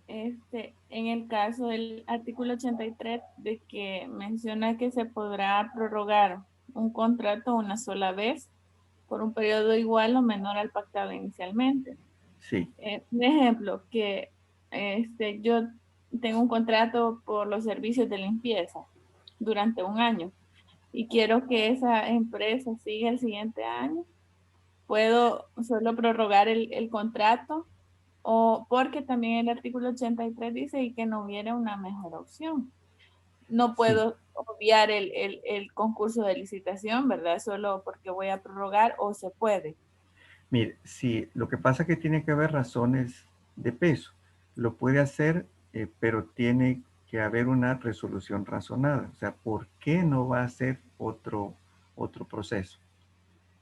En el caso del artículo 83, de que menciona que se podrá prorrogar un contrato una sola vez por un periodo igual o menor al pactado inicialmente. Sí. Un ejemplo, que yo tengo un contrato por los servicios de limpieza durante un año y quiero que esa empresa siga el siguiente año. Puedo solo prorrogar el contrato, o porque también el artículo 83 dice y que no hubiera una mejor opción. No puedo obviar el concurso de licitación, ¿verdad? Solo porque voy a prorrogar, o se puede. Mire, sí, lo que pasa es que tiene que haber razones de peso. Lo puede hacer, pero tiene que haber una resolución razonada. O sea, ¿por qué no va a hacer otro proceso?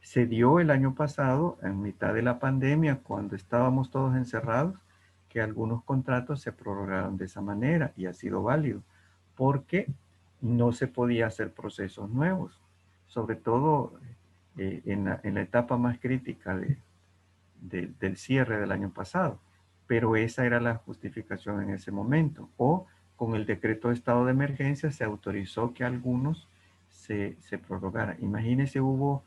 Se dio el año pasado, en mitad de la pandemia, cuando estábamos todos encerrados, que algunos contratos se prorrogaron de esa manera y ha sido válido, porque no se podía hacer procesos nuevos, sobre todo en la etapa más crítica del cierre del año pasado. Pero esa era la justificación en ese momento. O con el decreto de estado de emergencia se autorizó que algunos se prorrogaran. Imagínense, hubo,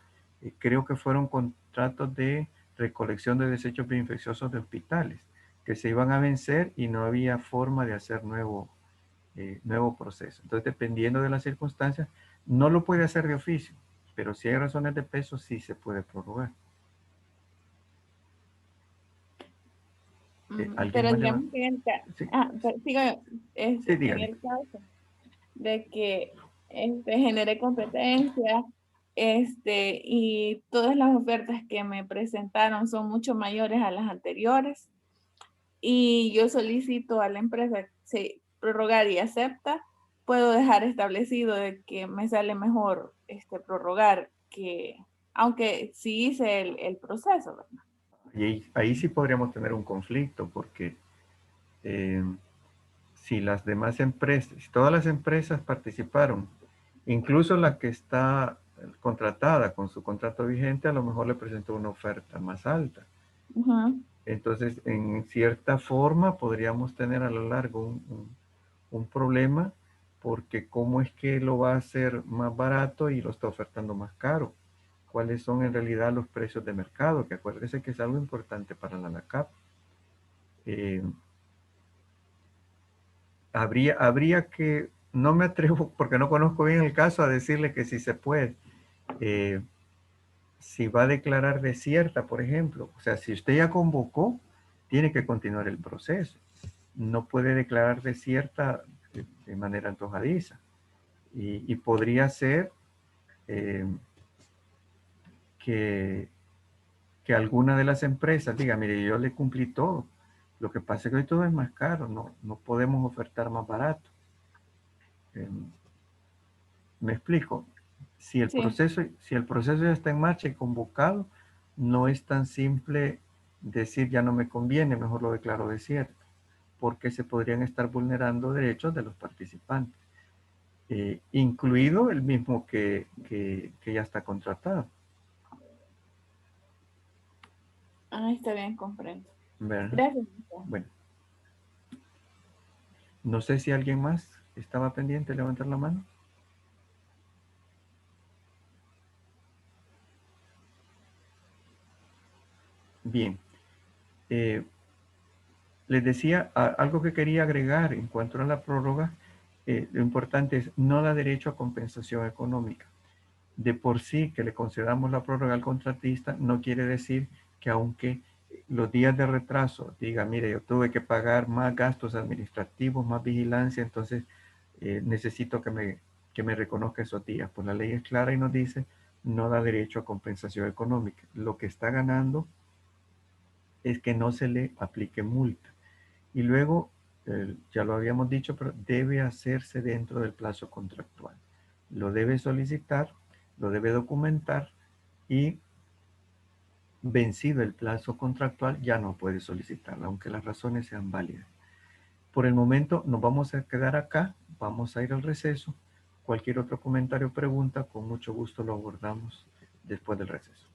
creo que fueron contratos de recolección de desechos bioinfecciosos de hospitales que se iban a vencer y no había forma de hacer nuevo proceso. Entonces, dependiendo de las circunstancias, no lo puede hacer de oficio, pero si hay razones de peso, sí se puede prorrogar. Pero digamos que en Sí, el caso de que genere competencia y todas las ofertas que me presentaron son mucho mayores a las anteriores. Y yo solicito a la empresa prorrogar y acepta, puedo dejar establecido de que me sale mejor prorrogar que, aunque sí hice el proceso, ¿verdad? Y ahí sí podríamos tener un conflicto porque si las demás empresas, si todas las empresas participaron, incluso la que está contratada con su contrato vigente, a lo mejor le presentó una oferta más alta. Ujú. Entonces, en cierta forma, podríamos tener a lo largo un problema porque cómo es que lo va a hacer más barato y lo está ofertando más caro. ¿Cuáles son en realidad los precios de mercado? Que acuérdese que es algo importante para la ANACAP. Habría que, no me atrevo porque no conozco bien el caso a decirle que si se puede. Si va a declarar desierta, por ejemplo, o sea, si usted ya convocó, tiene que continuar el proceso. No puede declarar desierta de manera antojadiza. Y podría ser que alguna de las empresas diga, mire, yo le cumplí todo. Lo que pasa es que hoy todo es más caro, no podemos ofertar más barato. ¿Me explico? Si el Sí. proceso ya está en marcha y convocado, no es tan simple decir ya no me conviene, mejor lo declaro desierto, porque se podrían estar vulnerando derechos de los participantes, incluido el mismo que ya está contratado. Está bien, comprendo. ¿Verdad? Gracias. Bueno, no sé si alguien más estaba pendiente de levantar la mano. Bien. Les decía algo que quería agregar en cuanto a la prórroga. Lo importante es no da derecho a compensación económica. De por sí que le concedamos la prórroga al contratista no quiere decir que aunque los días de retraso diga, mire, yo tuve que pagar más gastos administrativos, más vigilancia, entonces necesito que me reconozca esos días. Pues la ley es clara y nos dice no da derecho a compensación económica. Lo que está ganando es que no se le aplique multa. Y luego, ya lo habíamos dicho, pero debe hacerse dentro del plazo contractual. Lo debe solicitar, lo debe documentar y vencido el plazo contractual ya no puede solicitarla, aunque las razones sean válidas. Por el momento nos vamos a quedar acá, vamos a ir al receso. Cualquier otro comentario o pregunta, con mucho gusto lo abordamos después del receso.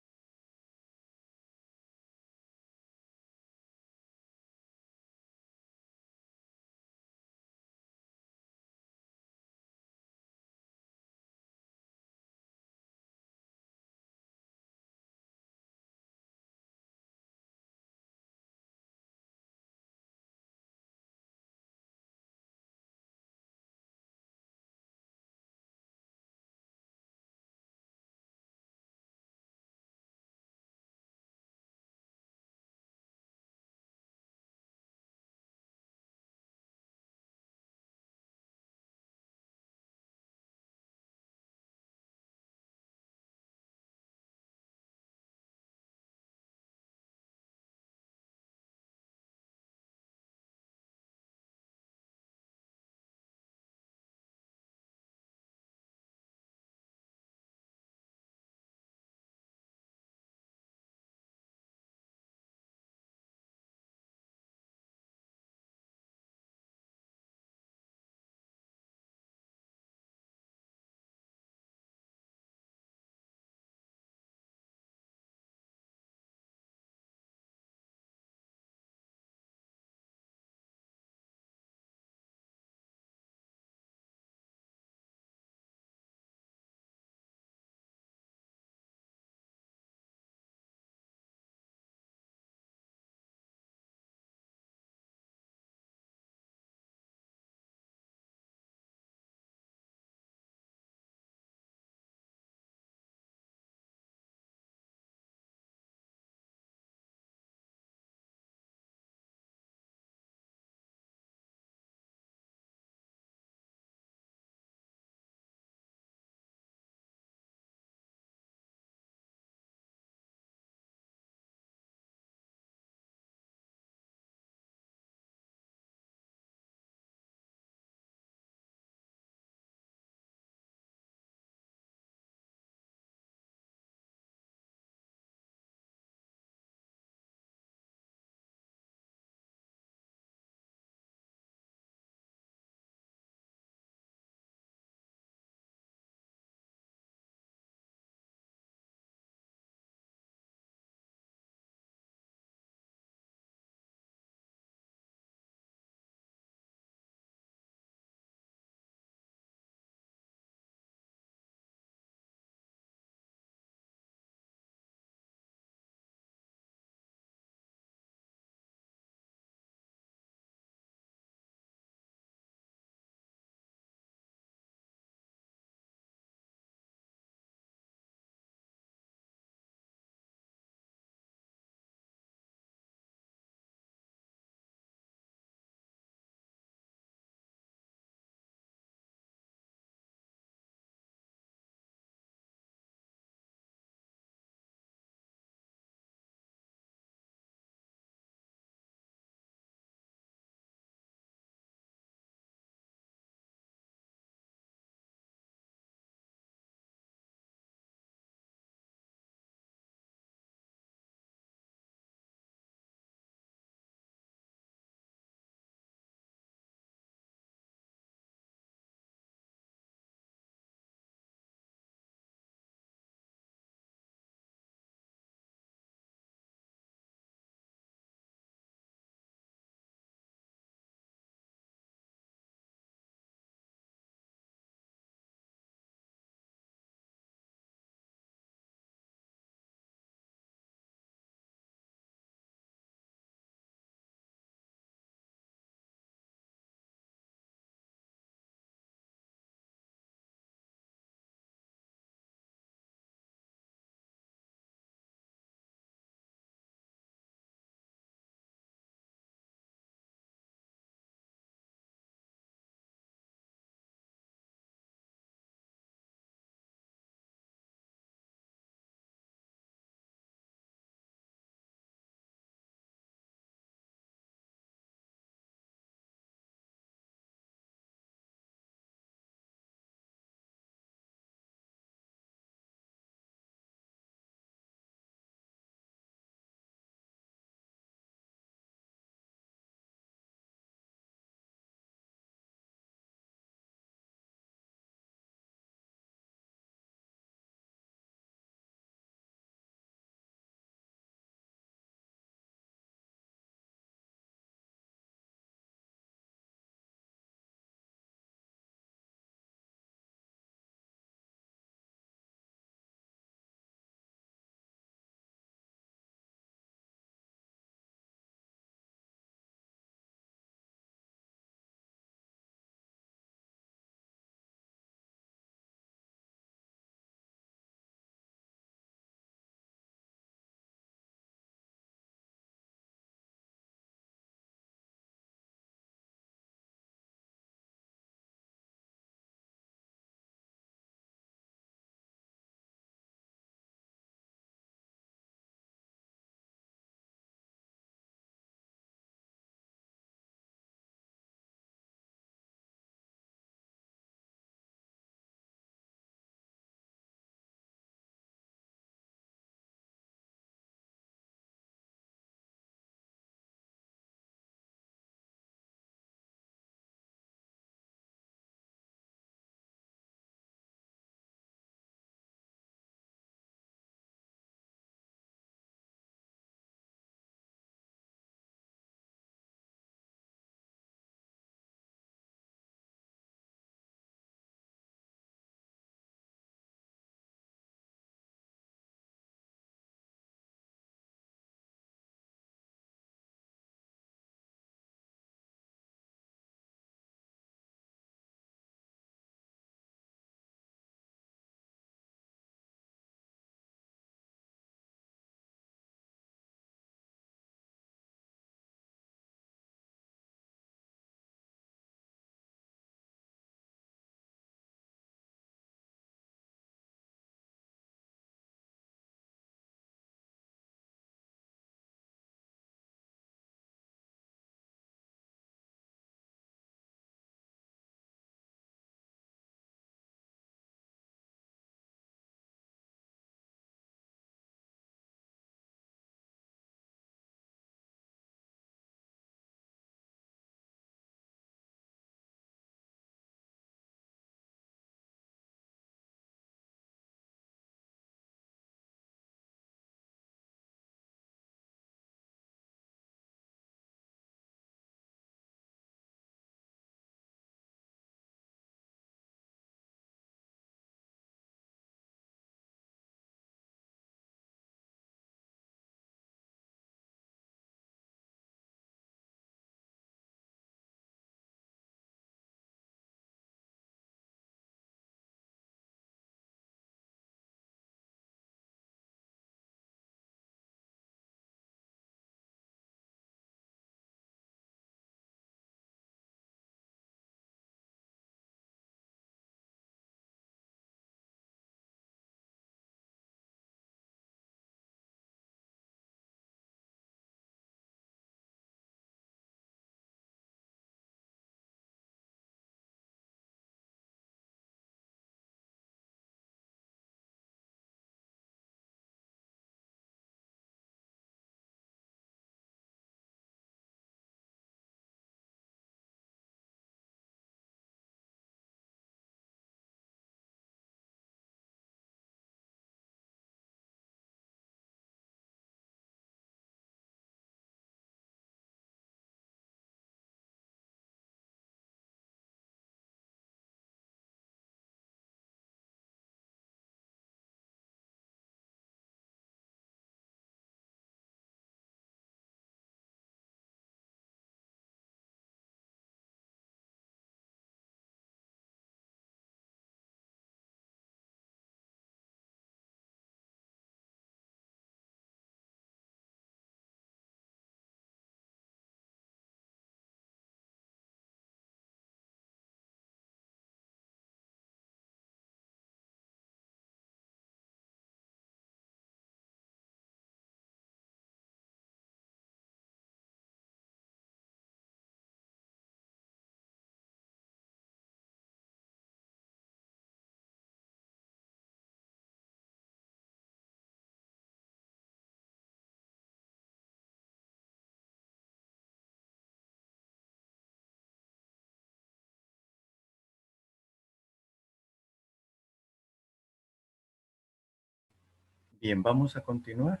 Bien, vamos a continuar.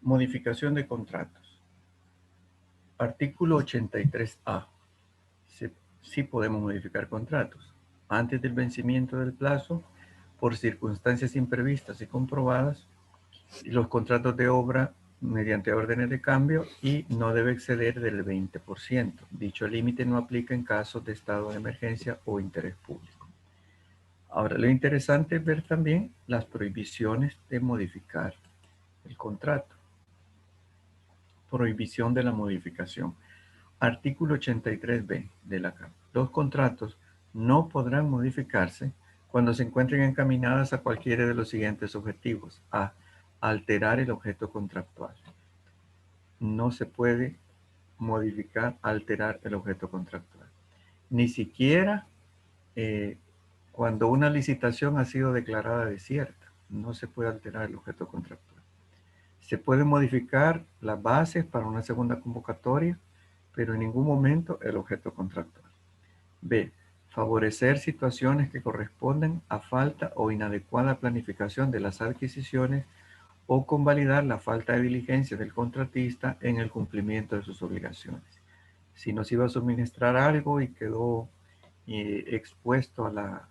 Modificación de contratos. Artículo 83A. Sí podemos modificar contratos. Antes del vencimiento del plazo, por circunstancias imprevistas y comprobadas, los contratos de obra mediante órdenes de cambio y no debe exceder del 20%. Dicho límite no aplica en casos de estado de emergencia o interés público. Ahora, lo interesante es ver también las prohibiciones de modificar el contrato. Prohibición de la modificación. Artículo 83b de la CAP. Los contratos no podrán modificarse cuando se encuentren encaminadas a cualquiera de los siguientes objetivos. A. Alterar el objeto contractual. No se puede modificar, alterar el objeto contractual. Ni siquiera cuando una licitación ha sido declarada desierta. No se puede alterar el objeto contractual. Se puede modificar las bases para una segunda convocatoria, pero en ningún momento el objeto contractual. B. Favorecer situaciones que corresponden a falta o inadecuada planificación de las adquisiciones o convalidar la falta de diligencia del contratista en el cumplimiento de sus obligaciones. Si nos iba a suministrar algo y quedó expuesto a la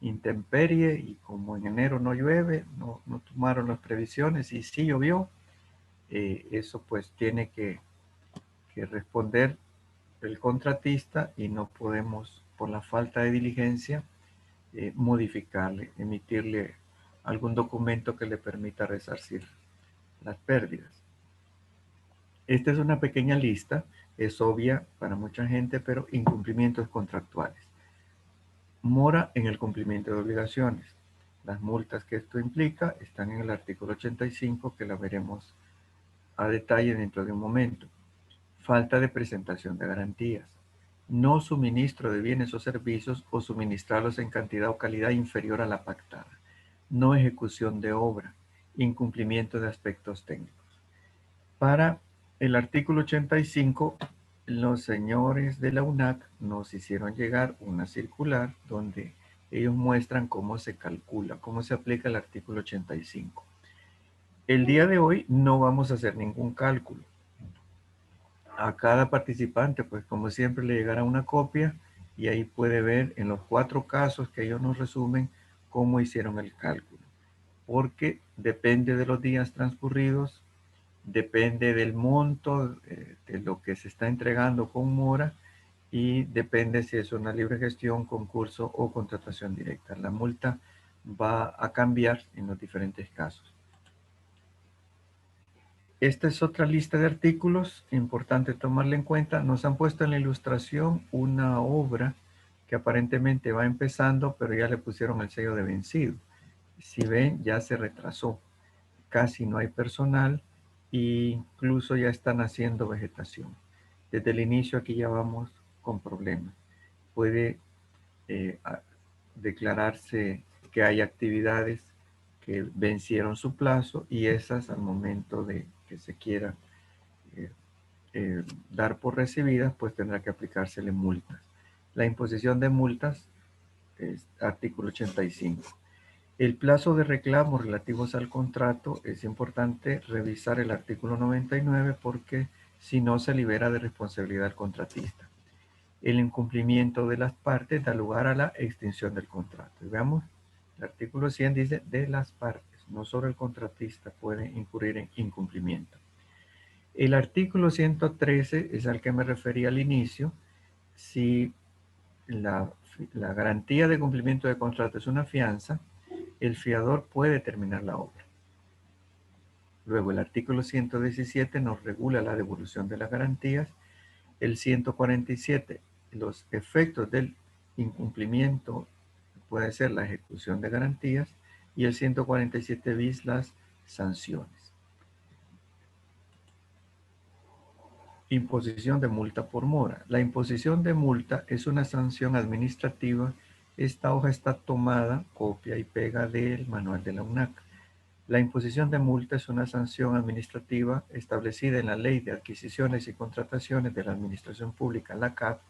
intemperie y como en enero no llueve, no tomaron las previsiones y sí llovió, eso pues tiene que responder el contratista y no podemos, por la falta de diligencia, modificarle, emitirle algún documento que le permita resarcir las pérdidas. Esta es una pequeña lista, es obvia para mucha gente, pero incumplimientos contractuales. Mora en el cumplimiento de obligaciones. Las multas que esto implica están en el artículo 85, que la veremos a detalle dentro de un momento. Falta de presentación de garantías. No suministro de bienes o servicios o suministrarlos en cantidad o calidad inferior a la pactada. No ejecución de obra. Incumplimiento de aspectos técnicos. Para el artículo 85, los señores de la UNAC nos hicieron llegar una circular donde ellos muestran cómo se calcula, cómo se aplica el artículo 85. El día de hoy no vamos a hacer ningún cálculo. A cada participante, pues como siempre, le llegará una copia y ahí puede ver en los 4 casos que ellos nos resumen cómo hicieron el cálculo. Porque depende de los días transcurridos, depende del monto de lo que se está entregando con mora y depende si es una libre gestión, concurso o contratación directa. La multa va a cambiar en los diferentes casos. Esta es otra lista de artículos, importante tomarla en cuenta. Nos han puesto en la ilustración una obra que aparentemente va empezando, pero ya le pusieron el sello de vencido. Si ven, ya se retrasó. Casi no hay personal e incluso ya están haciendo vegetación. Desde el inicio aquí ya vamos con problemas. Puede declararse que hay actividades que vencieron su plazo y esas al momento de que se quiera dar por recibidas, pues tendrá que aplicársele multas. La imposición de multas es artículo 85. El plazo de reclamos relativos al contrato, es importante revisar el artículo 99 porque si no se libera de responsabilidad al contratista. El incumplimiento de las partes da lugar a la extinción del contrato. Y veamos, el artículo 100 dice de las partes, no solo el contratista puede incurrir en incumplimiento. El artículo 113 es al que me refería al inicio. Si la garantía de cumplimiento de contrato es una fianza, el fiador puede terminar la obra. Luego, el artículo 117 nos regula la devolución de las garantías. El 147, los efectos del incumplimiento puede ser la ejecución de garantías. Y el 147 bis, las sanciones. Imposición de multa por mora. La imposición de multa es una sanción administrativa. Esta hoja está tomada, copia y pega del manual de la UNAC. La imposición de multa es una sanción administrativa establecida en la Ley de Adquisiciones y Contrataciones de la Administración Pública, la CAP,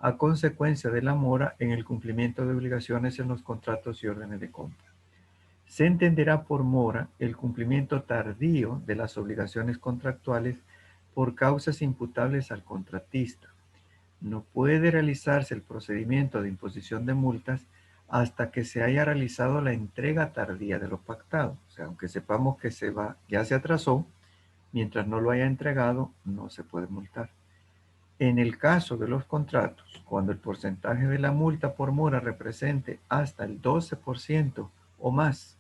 a consecuencia de la mora en el cumplimiento de obligaciones en los contratos y órdenes de compra. Se entenderá por mora el cumplimiento tardío de las obligaciones contractuales por causas imputables al contratista. No puede realizarse el procedimiento de imposición de multas hasta que se haya realizado la entrega tardía de lo pactado. O sea, aunque sepamos que ya se atrasó, mientras no lo haya entregado, no se puede multar. En el caso de los contratos, cuando el porcentaje de la multa por mora represente hasta el 12% o más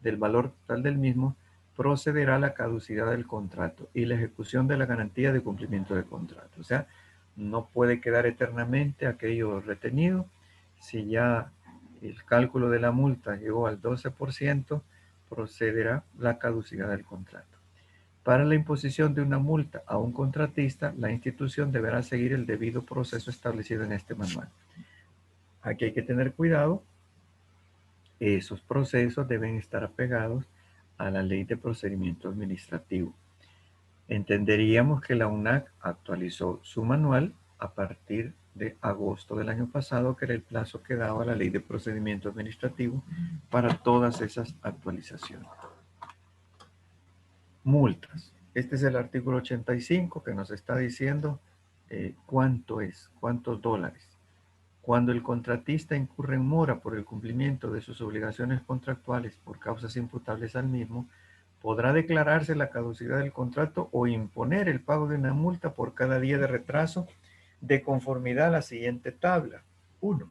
del valor total del mismo, procederá a la caducidad del contrato y la ejecución de la garantía de cumplimiento del contrato. O sea, no puede quedar eternamente aquello retenido. Si ya el cálculo de la multa llegó al 12%, procederá la caducidad del contrato. Para la imposición de una multa a un contratista, la institución deberá seguir el debido proceso establecido en este manual. Aquí hay que tener cuidado. Esos procesos deben estar apegados a la Ley de Procedimiento Administrativo. Entenderíamos que la UNAC actualizó su manual a partir de agosto del año pasado, que era el plazo que daba la Ley de Procedimiento Administrativo para todas esas actualizaciones. Multas. Este es el artículo 85 que nos está diciendo cuántos dólares. Cuando el contratista incurre en mora por el cumplimiento de sus obligaciones contractuales por causas imputables al mismo, podrá declararse la caducidad del contrato o imponer el pago de una multa por cada día de retraso de conformidad a la siguiente tabla. 1.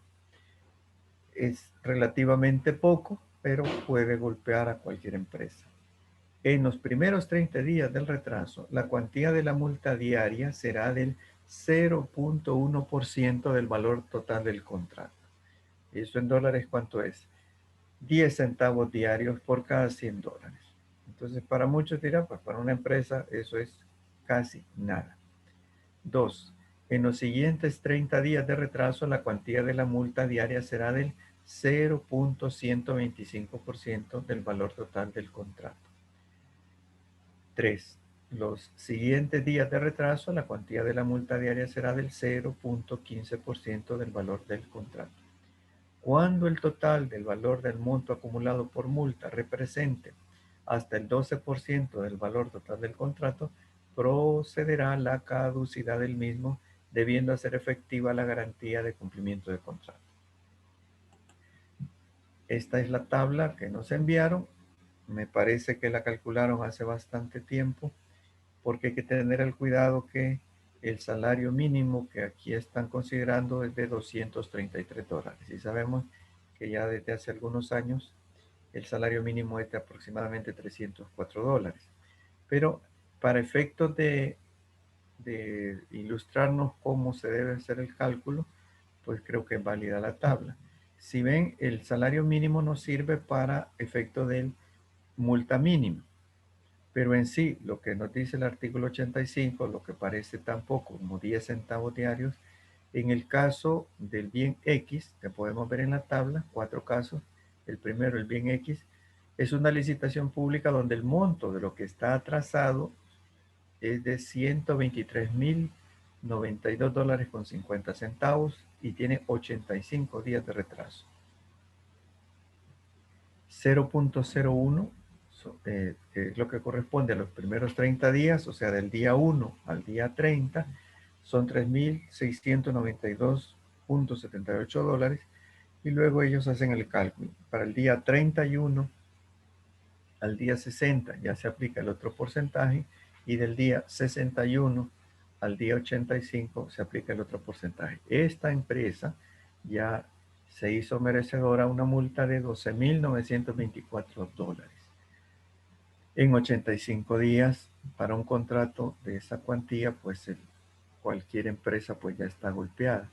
Es relativamente poco, pero puede golpear a cualquier empresa. En los primeros 30 días del retraso, la cuantía de la multa diaria será del 0.1% del valor total del contrato. ¿Eso en dólares cuánto es? 10 centavos diarios por cada 100 dólares. Entonces, para muchos dirán, pues para una empresa eso es casi nada. 2. En los siguientes 30 días de retraso, la cuantía de la multa diaria será del 0.125% del valor total del contrato. 3. Los siguientes días de retraso, la cuantía de la multa diaria será del 0.15% del valor del contrato. Cuando el total del valor del monto acumulado por multa represente hasta el 12% del valor total del contrato, procederá la caducidad del mismo, debiendo hacer efectiva la garantía de cumplimiento de contrato. Esta es la tabla que nos enviaron. Me parece que la calcularon hace bastante tiempo, porque hay que tener el cuidado que el salario mínimo que aquí están considerando es de $233. Y sabemos que ya desde hace algunos años el salario mínimo es de aproximadamente $304. Pero para efectos de ilustrarnos cómo se debe hacer el cálculo, pues creo que es válida la tabla. Si ven, el salario mínimo nos sirve para efecto del multa mínima. Pero en sí, lo que nos dice el artículo 85, lo que parece tan poco como 10 centavos diarios, en el caso del bien X, que podemos ver en la tabla, 4 casos. El primero, el bien X, es una licitación pública donde el monto de lo que está atrasado es de $123.092.50 y tiene 85 días de retraso. 0.01 es lo que corresponde a los primeros 30 días, o sea, del día 1 al día 30, son $3.692.78, y luego ellos hacen el cálculo. Para el día 31 al día 60 ya se aplica el otro porcentaje, y del día 61 al día 85 se aplica el otro porcentaje. Esta empresa ya se hizo merecedora una multa de $12.924. En 85 días, para un contrato de esa cuantía, pues cualquier empresa pues ya está golpeada.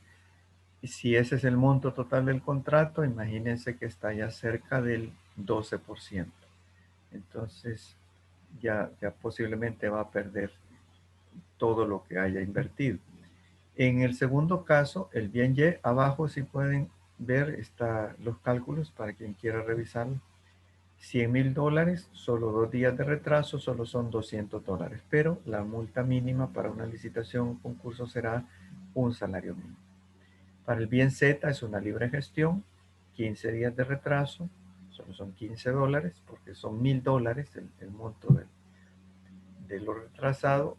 Y si ese es el monto total del contrato, imagínense que está ya cerca del 12%. Entonces, ya posiblemente va a perder todo lo que haya invertido. En el segundo caso, el bien Y, abajo si pueden ver los cálculos para quien quiera revisarlo. $100.000, solo 2 días de retraso, solo son $200, pero la multa mínima para una licitación o concurso será un salario mínimo. Para el bien Z es una libre gestión, 15 días de retraso, solo son $15 porque son $1000 el monto de lo retrasado,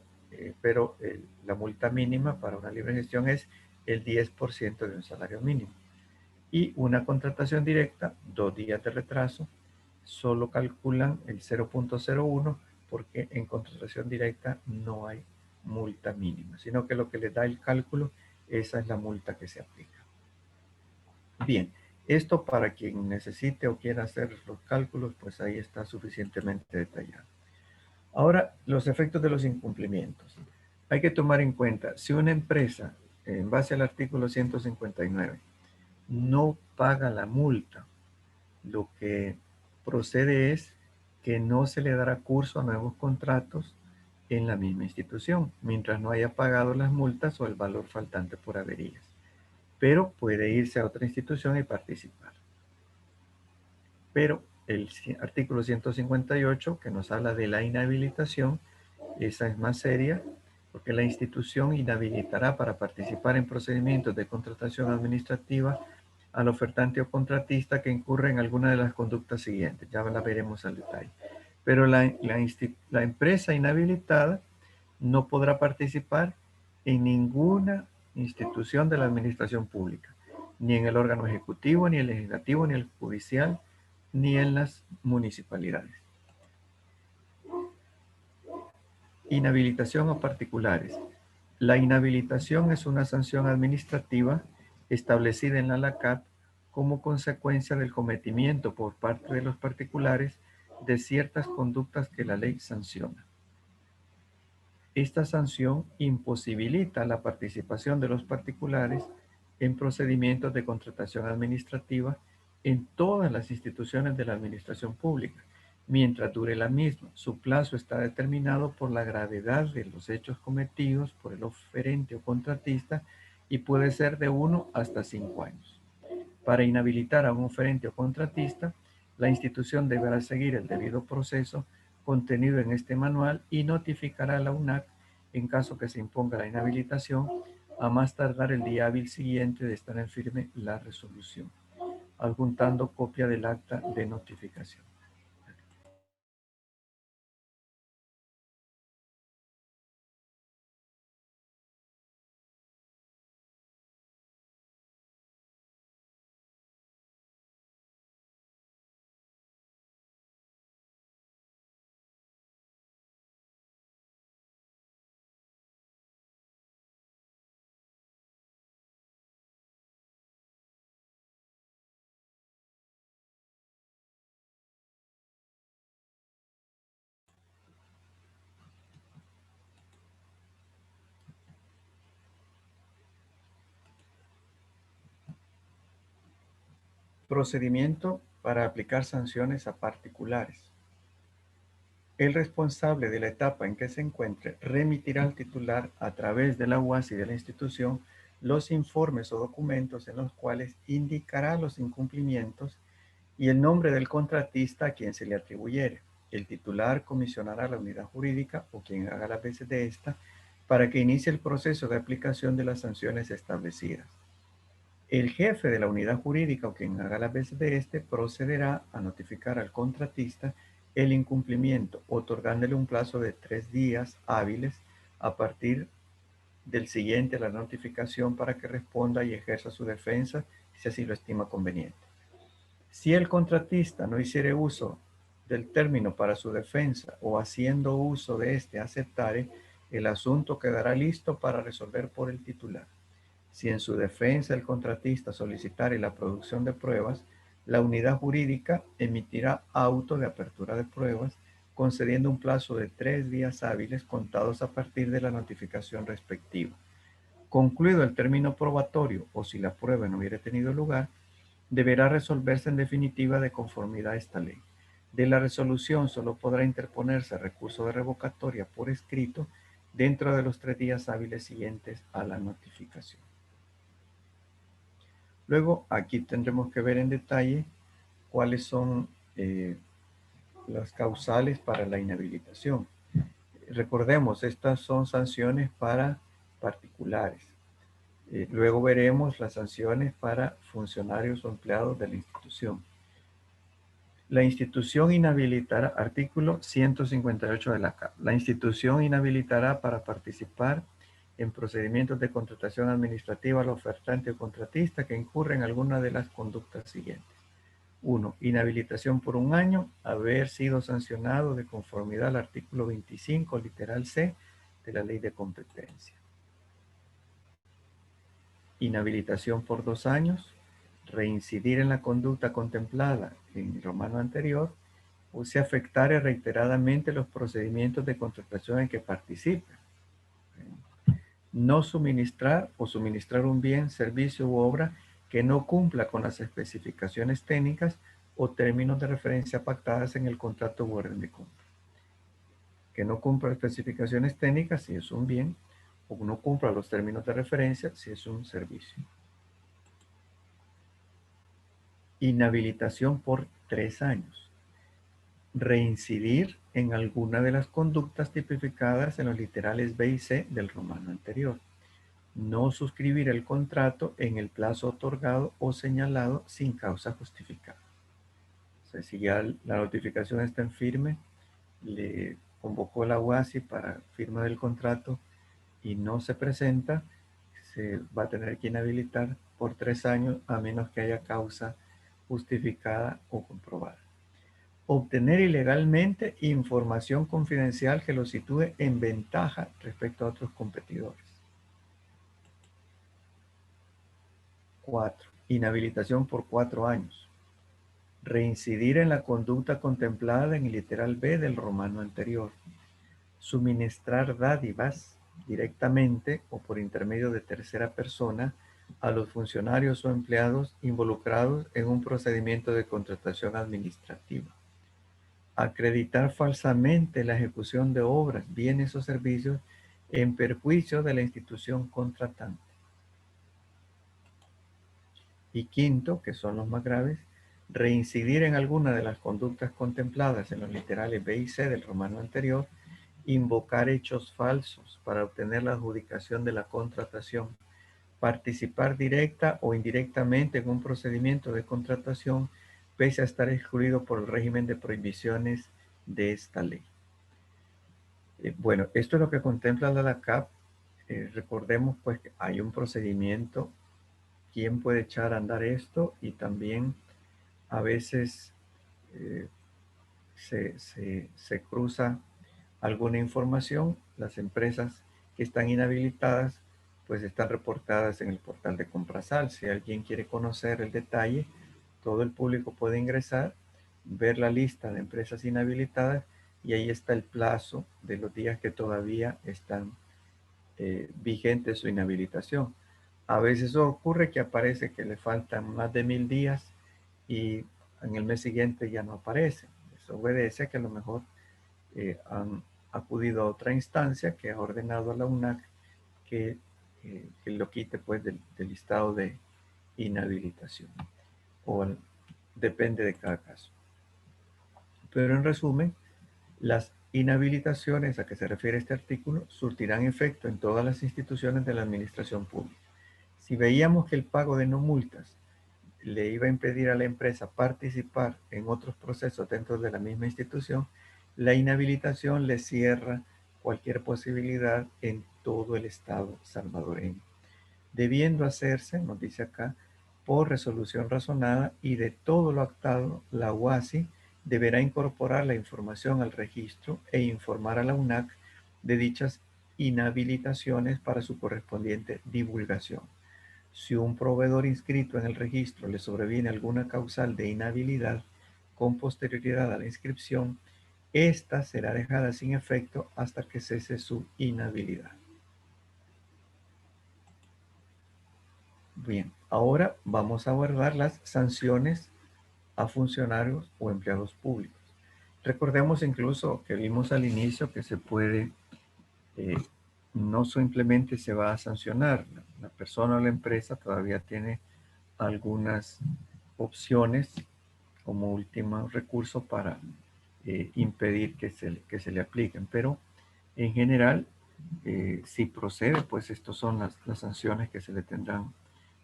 pero la multa mínima para una libre gestión es el 10% de un salario mínimo. Y una contratación directa, 2 días de retraso, solo calculan el 0.01 porque en contratación directa no hay multa mínima, sino que lo que les da el cálculo, esa es la multa que se aplica. Bien, esto para quien necesite o quiera hacer los cálculos, pues ahí está suficientemente detallado. Ahora, los efectos de los incumplimientos. Hay que tomar en cuenta, si una empresa, en base al artículo 159, no paga la multa, lo que procede es que no se le dará curso a nuevos contratos en la misma institución, mientras no haya pagado las multas o el valor faltante por averías. Pero puede irse a otra institución y participar. Pero el artículo 158, que nos habla de la inhabilitación, esa es más seria, porque la institución inhabilitará para participar en procedimientos de contratación administrativa al ofertante o contratista que incurra en alguna de las conductas siguientes. Ya la veremos al detalle. Pero la empresa inhabilitada no podrá participar en ninguna institución de la administración pública, ni en el órgano ejecutivo, ni el legislativo, ni el judicial, ni en las municipalidades. Inhabilitación a particulares. La inhabilitación es una sanción administrativa establecida en la LACAP como consecuencia del cometimiento por parte de los particulares de ciertas conductas que la ley sanciona. Esta sanción imposibilita la participación de los particulares en procedimientos de contratación administrativa en todas las instituciones de la administración pública, mientras dure la misma. Su plazo está determinado por la gravedad de los hechos cometidos por el oferente o contratista y puede ser de 1 hasta 5 años. Para inhabilitar a un oferente o contratista, la institución deberá seguir el debido proceso contenido en este manual y notificará a la UNAC en caso que se imponga la inhabilitación a más tardar el día hábil siguiente de estar en firme la resolución, adjuntando copia del acta de notificación. Procedimiento para aplicar sanciones a particulares. El responsable de la etapa en que se encuentre remitirá al titular a través de la UASI de la institución los informes o documentos en los cuales indicará los incumplimientos y el nombre del contratista a quien se le atribuyere. El titular comisionará a la unidad jurídica o quien haga las veces de esta para que inicie el proceso de aplicación de las sanciones establecidas. El jefe de la unidad jurídica o quien haga las veces de este procederá a notificar al contratista el incumplimiento, otorgándole un plazo de 3 días hábiles a partir del siguiente a la notificación para que responda y ejerza su defensa si así lo estima conveniente. Si el contratista no hiciere uso del término para su defensa o haciendo uso de este aceptare, el asunto quedará listo para resolver por el titular. Si en su defensa el contratista solicitare la producción de pruebas, la unidad jurídica emitirá auto de apertura de pruebas, concediendo un plazo de 3 días hábiles contados a partir de la notificación respectiva. Concluido el término probatorio o si la prueba no hubiera tenido lugar, deberá resolverse en definitiva de conformidad a esta ley. De la resolución solo podrá interponerse recurso de revocatoria por escrito dentro de los 3 días hábiles siguientes a la notificación. Luego, aquí tendremos que ver en detalle cuáles son las causales para la inhabilitación. Recordemos, estas son sanciones para particulares. Luego veremos las sanciones para funcionarios o empleados de la institución. La institución inhabilitará, artículo 158 de la CAP. La institución inhabilitará para participar en procedimientos de contratación administrativa al ofertante o contratista que incurre en alguna de las conductas siguientes. 1. Inhabilitación por 1 año, haber sido sancionado de conformidad al artículo 25, literal C, de la Ley de Competencia. Inhabilitación por 2 años, reincidir en la conducta contemplada en el romano anterior, o se afectare reiteradamente los procedimientos de contratación en que participe. No suministrar o suministrar un bien, servicio u obra que no cumpla con las especificaciones técnicas o términos de referencia pactadas en el contrato u orden de compra. Que no cumpla especificaciones técnicas si es un bien, o no cumpla los términos de referencia si es un servicio. Inhabilitación por 3 años. Reincidir en alguna de las conductas tipificadas en los literales B y C del romano anterior. No suscribir el contrato en el plazo otorgado o señalado sin causa justificada. O sea, si ya la notificación está en firme, le convocó la UASI para firma del contrato y no se presenta, se va a tener que inhabilitar por 3 años a menos que haya causa justificada o comprobada. Obtener ilegalmente información confidencial que lo sitúe en ventaja respecto a otros competidores. 4. Inhabilitación por 4 años. Reincidir en la conducta contemplada en el literal B del romano anterior. Suministrar dádivas directamente o por intermedio de tercera persona a los funcionarios o empleados involucrados en un procedimiento de contratación administrativa. Acreditar falsamente la ejecución de obras, bienes o servicios en perjuicio de la institución contratante. Y 5, que son los más graves, reincidir en alguna de las conductas contempladas en los literales B y C del romano anterior, invocar hechos falsos para obtener la adjudicación de la contratación, participar directa o indirectamente en un procedimiento de contratación pese a estar excluido por el régimen de prohibiciones de esta ley. Bueno, esto es lo que contempla la LACAP. Recordemos pues que hay un procedimiento, quién puede echar a andar esto, y también a veces se cruza alguna información. Las empresas que están inhabilitadas pues están reportadas en el portal de Comprasal. Si alguien quiere conocer el detalle, todo el público puede ingresar, ver la lista de empresas inhabilitadas y ahí está el plazo de los días que todavía están vigentes su inhabilitación. A veces ocurre que aparece que le faltan más de 1000 días y en el mes siguiente ya no aparece. Eso obedece a que a lo mejor han acudido a otra instancia que ha ordenado a la UNAC que lo quite pues del listado de inhabilitación, o depende de cada caso. Pero en resumen, las inhabilitaciones a que se refiere este artículo surtirán efecto en todas las instituciones de la administración pública. Si veíamos que el pago de no multas le iba a impedir a la empresa participar en otros procesos dentro de la misma institución, la inhabilitación le cierra cualquier posibilidad en todo el estado salvadoreño, debiendo hacerse, nos dice acá, por resolución razonada, y de todo lo actado, la UASI deberá incorporar la información al registro e informar a la UNAC de dichas inhabilitaciones para su correspondiente divulgación. Si un proveedor inscrito en el registro le sobreviene alguna causal de inhabilidad con posterioridad a la inscripción, esta será dejada sin efecto hasta que cese su inhabilidad. Bien, ahora vamos a abordar las sanciones a funcionarios o empleados públicos. Recordemos incluso que vimos al inicio que se puede, no simplemente se va a sancionar, la persona o la empresa todavía tiene algunas opciones como último recurso para impedir que se le apliquen, pero en general Si procede, pues estas son las sanciones que se le tendrán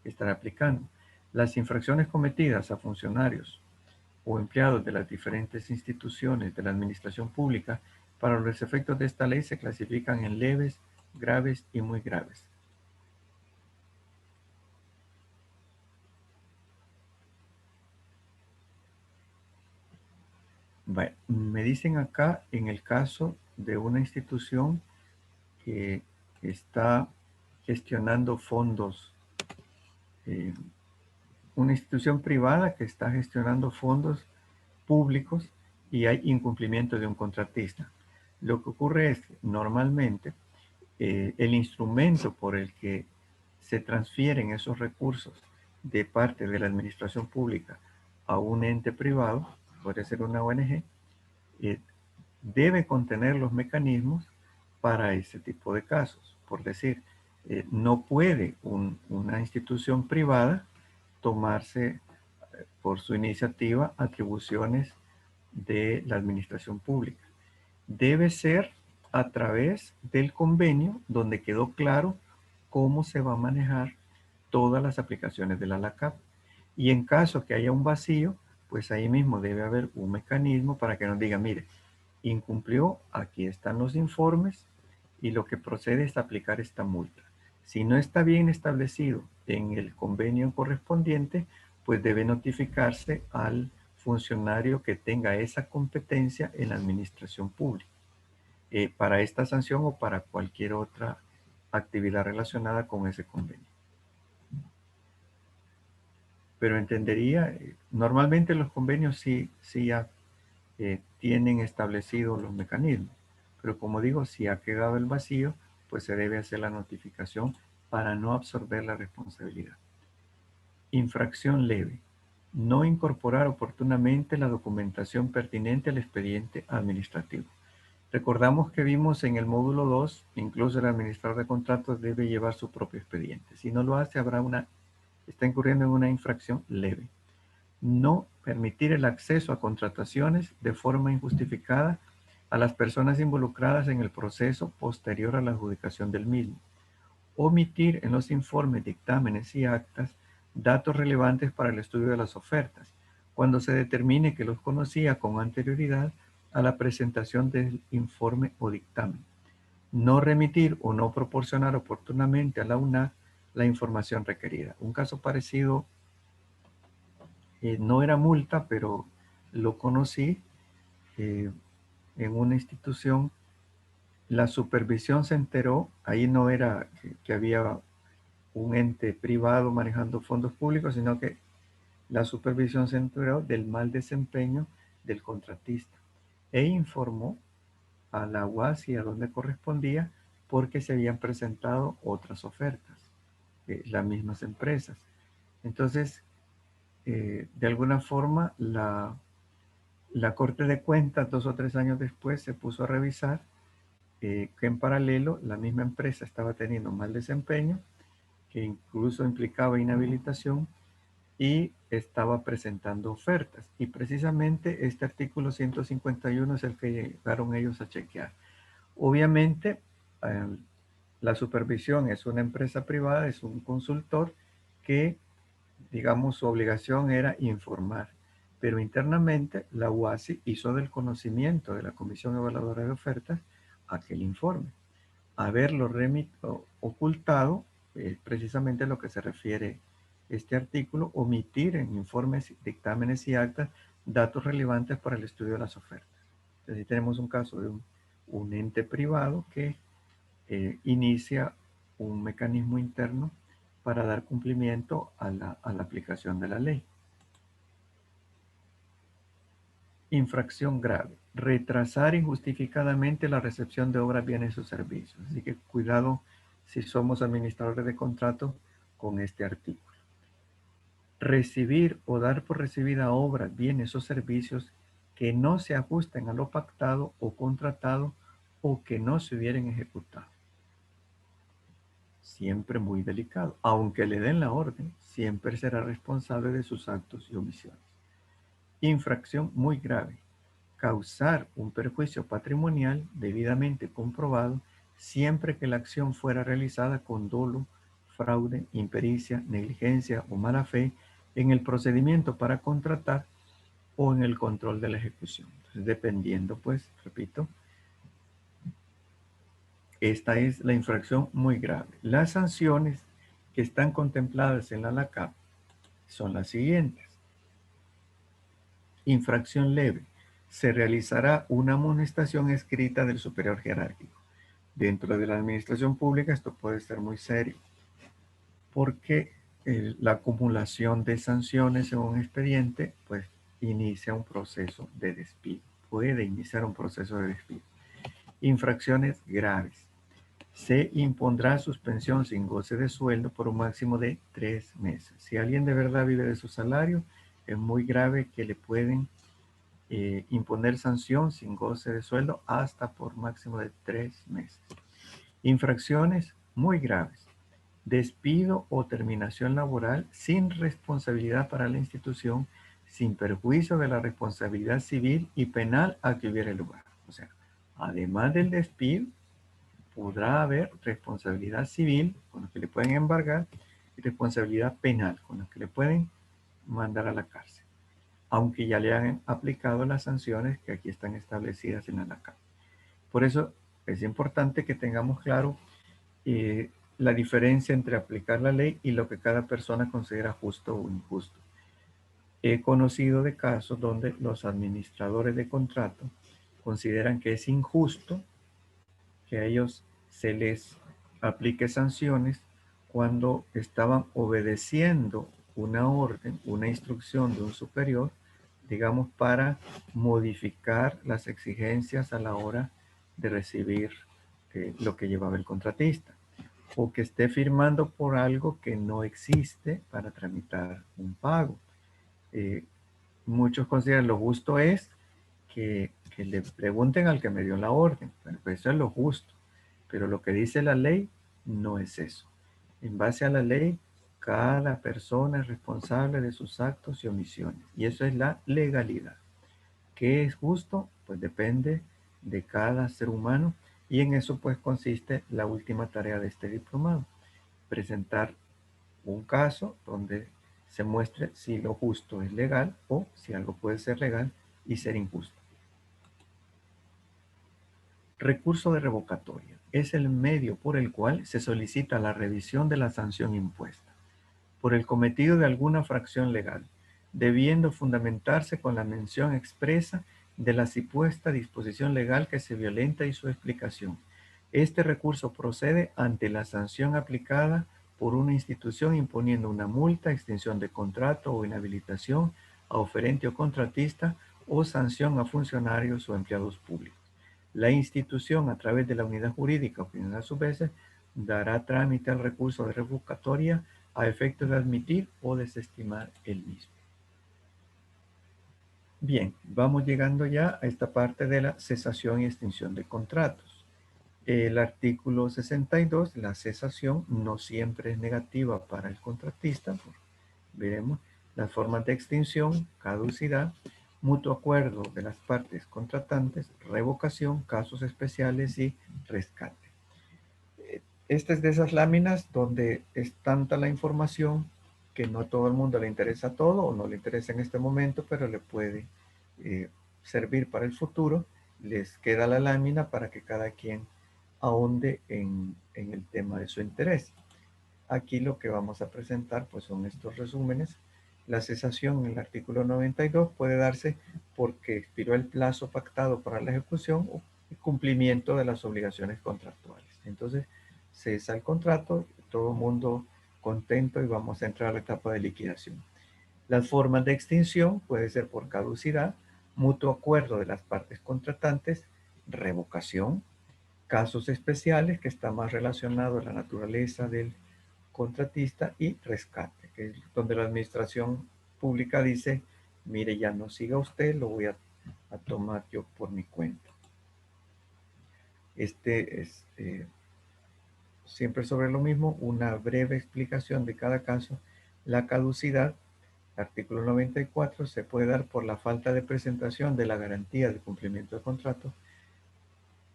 que estar aplicando. Las infracciones cometidas a funcionarios o empleados de las diferentes instituciones de la administración pública para los efectos de esta ley se clasifican en leves, graves y muy graves. Bueno, me dicen acá en el caso de una institución que está gestionando fondos, una institución privada que está gestionando fondos públicos y hay incumplimiento de un contratista. Lo que ocurre es que normalmente el instrumento por el que se transfieren esos recursos de parte de la administración pública a un ente privado, puede ser una ONG, debe contener los mecanismos para ese tipo de casos. Por decir, no puede una institución privada tomarse por su iniciativa atribuciones de la administración pública. Debe ser a través del convenio donde quedó claro cómo se va a manejar todas las aplicaciones de la LACAP. Y en caso que haya un vacío, pues ahí mismo debe haber un mecanismo para que nos diga, mire, incumplió, aquí están los informes y lo que procede es aplicar esta multa. Si no está bien establecido en el convenio correspondiente, pues debe notificarse al funcionario que tenga esa competencia en la administración pública para esta sanción o para cualquier otra actividad relacionada con ese convenio. Pero entendería, normalmente los convenios sí ya tienen establecidos los mecanismos, pero como digo, si ha quedado el vacío, pues se debe hacer la notificación para no absorber la responsabilidad. Infracción leve. No incorporar oportunamente la documentación pertinente al expediente administrativo. Recordamos que vimos en el módulo 2, incluso el administrador de contratos debe llevar su propio expediente. Si no lo hace, está incurriendo en una infracción leve. No permitir el acceso a contrataciones de forma injustificada a las personas involucradas en el proceso posterior a la adjudicación del mismo. Omitir en los informes, dictámenes y actas datos relevantes para el estudio de las ofertas, cuando se determine que los conocía con anterioridad a la presentación del informe o dictamen. No remitir o no proporcionar oportunamente a la UNAC la información requerida. Un caso parecido no era multa, pero lo conocí en una institución. La supervisión se enteró, ahí no era que había un ente privado manejando fondos públicos, sino que la supervisión se enteró del mal desempeño del contratista e informó a la UAS y a donde correspondía porque se habían presentado otras ofertas, las mismas empresas. Entonces, de alguna forma, la Corte de Cuentas 2 o 3 años después se puso a revisar que en paralelo la misma empresa estaba teniendo mal desempeño, que incluso implicaba inhabilitación y estaba presentando ofertas. Y precisamente este artículo 151 es el que llegaron ellos a chequear. Obviamente, la supervisión es una empresa privada, es un consultor que, digamos, su obligación era informar. Pero internamente la UASI hizo del conocimiento de la Comisión Evaluadora de Ofertas aquel informe. Haberlo ocultado, precisamente a lo que se refiere este artículo, omitir en informes, dictámenes y actas datos relevantes para el estudio de las ofertas. Entonces, tenemos un caso de un ente privado que inicia un mecanismo interno para dar cumplimiento a la aplicación de la ley. Infracción grave. Retrasar injustificadamente la recepción de obras, bienes o servicios. Así que cuidado si somos administradores de contratos con este artículo. Recibir o dar por recibida obras, bienes o servicios que no se ajusten a lo pactado o contratado o que no se hubieran ejecutado. Siempre muy delicado. Aunque le den la orden, siempre será responsable de sus actos y omisiones. Infracción muy grave. Causar un perjuicio patrimonial debidamente comprobado siempre que la acción fuera realizada con dolo, fraude, impericia, negligencia o mala fe en el procedimiento para contratar o en el control de la ejecución. Entonces, dependiendo, pues, repito, esta es la infracción muy grave. Las sanciones que están contempladas en la LACAP son las siguientes. Infracción leve. Se realizará una amonestación escrita del superior jerárquico. Dentro de la administración pública esto puede ser muy serio, porque la acumulación de sanciones en un expediente, pues, inicia un proceso de despido. Puede iniciar un proceso de despido. Infracciones graves. Se impondrá suspensión sin goce de sueldo por un máximo de 3 meses. Si alguien de verdad vive de su salario, es muy grave que le pueden imponer sanción sin goce de sueldo hasta por máximo de 3 meses. Infracciones muy graves. Despido o terminación laboral sin responsabilidad para la institución, sin perjuicio de la responsabilidad civil y penal a que hubiera lugar. O sea, además del despido, podrá haber responsabilidad civil con la que le pueden embargar y responsabilidad penal con la que le pueden mandar a la cárcel, aunque ya le han aplicado las sanciones que aquí están establecidas en la LACAP. Por eso es importante que tengamos claro la diferencia entre aplicar la ley y lo que cada persona considera justo o injusto. He conocido de casos donde los administradores de contrato consideran que es injusto que a ellos se les aplique sanciones cuando estaban obedeciendo una orden, una instrucción de un superior, digamos, para modificar las exigencias a la hora de recibir lo que llevaba el contratista, o que esté firmando por algo que no existe para tramitar un pago. Muchos consideran lo justo es que le pregunten al que me dio la orden. Bueno, pues eso es lo justo. Pero lo que dice la ley no es eso. En base a la ley, cada persona es responsable de sus actos y omisiones. Y eso es la legalidad. ¿Qué es justo? Pues depende de cada ser humano. Y en eso pues consiste la última tarea de este diplomado. Presentar un caso donde se muestre si lo justo es legal o si algo puede ser legal y ser injusto. Recurso de revocatoria. Es el medio por el cual se solicita la revisión de la sanción impuesta por el cometido de alguna fracción legal, debiendo fundamentarse con la mención expresa de la supuesta disposición legal que se violenta y su explicación. Este recurso procede ante la sanción aplicada por una institución imponiendo una multa, extinción de contrato o inhabilitación a oferente o contratista o sanción a funcionarios o empleados públicos. La institución, a través de la unidad jurídica o quien a su vez dará trámite al recurso de revocatoria a efectos de admitir o desestimar el mismo. Bien, vamos llegando ya a esta parte de la cesación y extinción de contratos. El artículo 62, la cesación no siempre es negativa para el contratista. Veremos las formas de extinción, caducidad, mutuo acuerdo de las partes contratantes, revocación, casos especiales y rescate. Esta es de esas láminas donde es tanta la información que no a todo el mundo le interesa todo o no le interesa en este momento, pero le puede servir para el futuro. Les queda la lámina para que cada quien ahonde en el tema de su interés. Aquí lo que vamos a presentar pues son estos resúmenes. La cesación en el artículo 92 puede darse porque expiró el plazo pactado para la ejecución o el cumplimiento de las obligaciones contractuales. Entonces, cesa el contrato, todo el mundo contento y vamos a entrar a la etapa de liquidación. Las formas de extinción puede ser por caducidad, mutuo acuerdo de las partes contratantes, revocación, casos especiales que está más relacionado a la naturaleza del contratista y rescate, que es donde la administración pública dice, mire, ya no siga usted, lo voy a tomar yo por mi cuenta. Este es siempre sobre lo mismo, una breve explicación de cada caso. La caducidad, artículo 94, se puede dar por la falta de presentación de la garantía de cumplimiento de contrato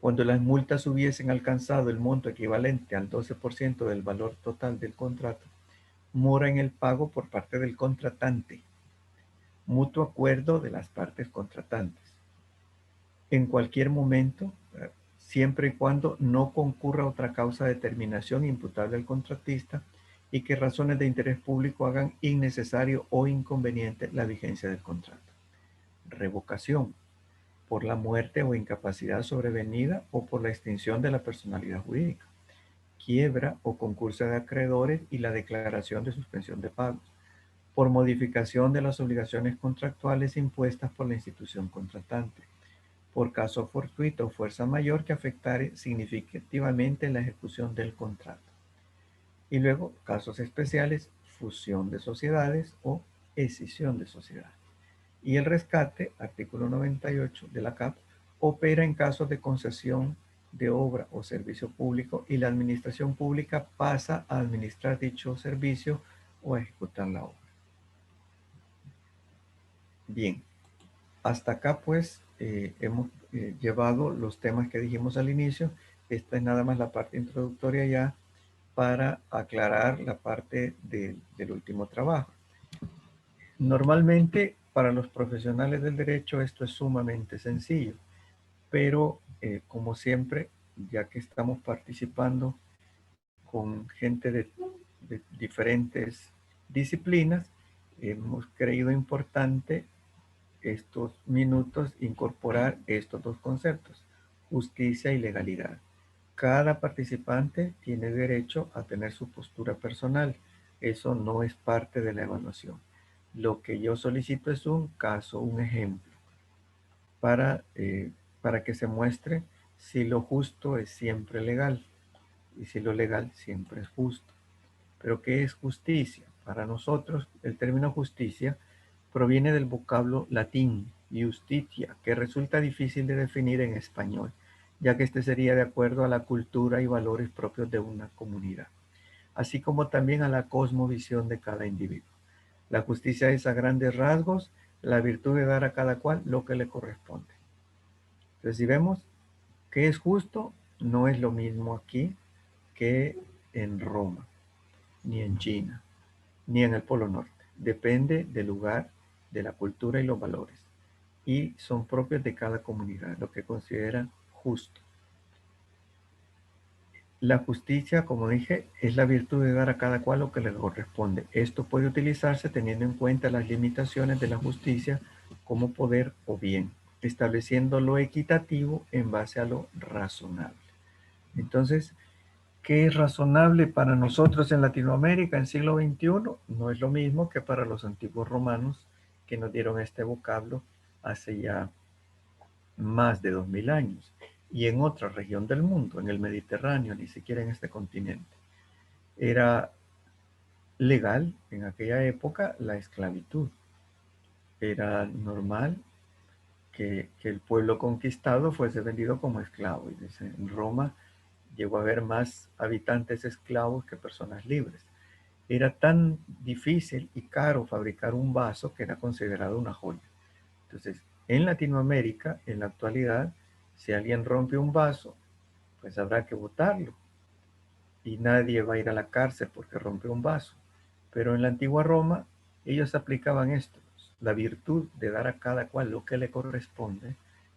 Cuando las multas hubiesen alcanzado el monto equivalente al 12% del valor total del contrato, mora en el pago por parte del contratante. Mutuo acuerdo de las partes contratantes. En cualquier momento, siempre y cuando no concurra otra causa de terminación imputable al contratista y que razones de interés público hagan innecesario o inconveniente la vigencia del contrato. Revocación. Por la muerte o incapacidad sobrevenida o por la extinción de la personalidad jurídica. Quiebra o concurso de acreedores y la declaración de suspensión de pagos. Por modificación de las obligaciones contractuales impuestas por la institución contratante. Por caso fortuito o fuerza mayor que afectare significativamente la ejecución del contrato. Y luego, casos especiales, fusión de sociedades o escisión de sociedades. Y el rescate, artículo 98 de la CAP, opera en casos de concesión de obra o servicio público y la administración pública pasa a administrar dicho servicio o a ejecutar la obra. Bien, hasta acá pues hemos llevado los temas que dijimos al inicio. Esta es nada más la parte introductoria ya para aclarar la parte del último trabajo. Normalmente para los profesionales del derecho esto es sumamente sencillo, pero como siempre, ya que estamos participando con gente de diferentes disciplinas, hemos creído importante estos minutos incorporar estos dos conceptos, justicia y legalidad. Cada participante tiene derecho a tener su postura personal. Eso no es parte de la evaluación. Lo que yo solicito es un caso, un ejemplo, para que se muestre si lo justo es siempre legal y si lo legal siempre es justo. Pero ¿qué es justicia? Para nosotros, el término justicia proviene del vocablo latín justitia, que resulta difícil de definir en español, ya que este sería de acuerdo a la cultura y valores propios de una comunidad, así como también a la cosmovisión de cada individuo. La justicia es a grandes rasgos la virtud de dar a cada cual lo que le corresponde. Entonces, si vemos que es justo, no es lo mismo aquí que en Roma, ni en China, ni en el Polo Norte. Depende del lugar, de la cultura y los valores. Y son propios de cada comunidad, lo que considera justo. La justicia, como dije, es la virtud de dar a cada cual lo que le corresponde. Esto puede utilizarse teniendo en cuenta las limitaciones de la justicia como poder o bien, estableciendo lo equitativo en base a lo razonable. Entonces, ¿qué es razonable para nosotros en Latinoamérica en siglo XXI? No es lo mismo que para los antiguos romanos que nos dieron este vocablo hace ya más de 2000 años. Y en otra región del mundo, en el Mediterráneo, ni siquiera en este continente. Era legal en aquella época la esclavitud. Era normal que el pueblo conquistado fuese vendido como esclavo. Y en Roma llegó a haber más habitantes esclavos que personas libres. Era tan difícil y caro fabricar un vaso que era considerado una joya. Entonces, en Latinoamérica, en la actualidad, si alguien rompe un vaso, pues habrá que botarlo. Y nadie va a ir a la cárcel porque rompe un vaso. Pero en la antigua Roma, ellos aplicaban esto, la virtud de dar a cada cual lo que le corresponde.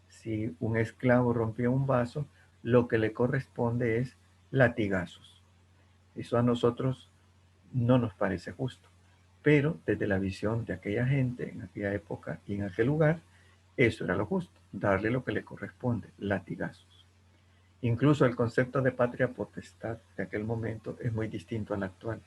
Si un esclavo rompía un vaso, lo que le corresponde es latigazos. Eso a nosotros no nos parece justo. Pero desde la visión de aquella gente en aquella época y en aquel lugar, eso era lo justo, darle lo que le corresponde, latigazos. Incluso el concepto de patria potestad de aquel momento es muy distinto al actual.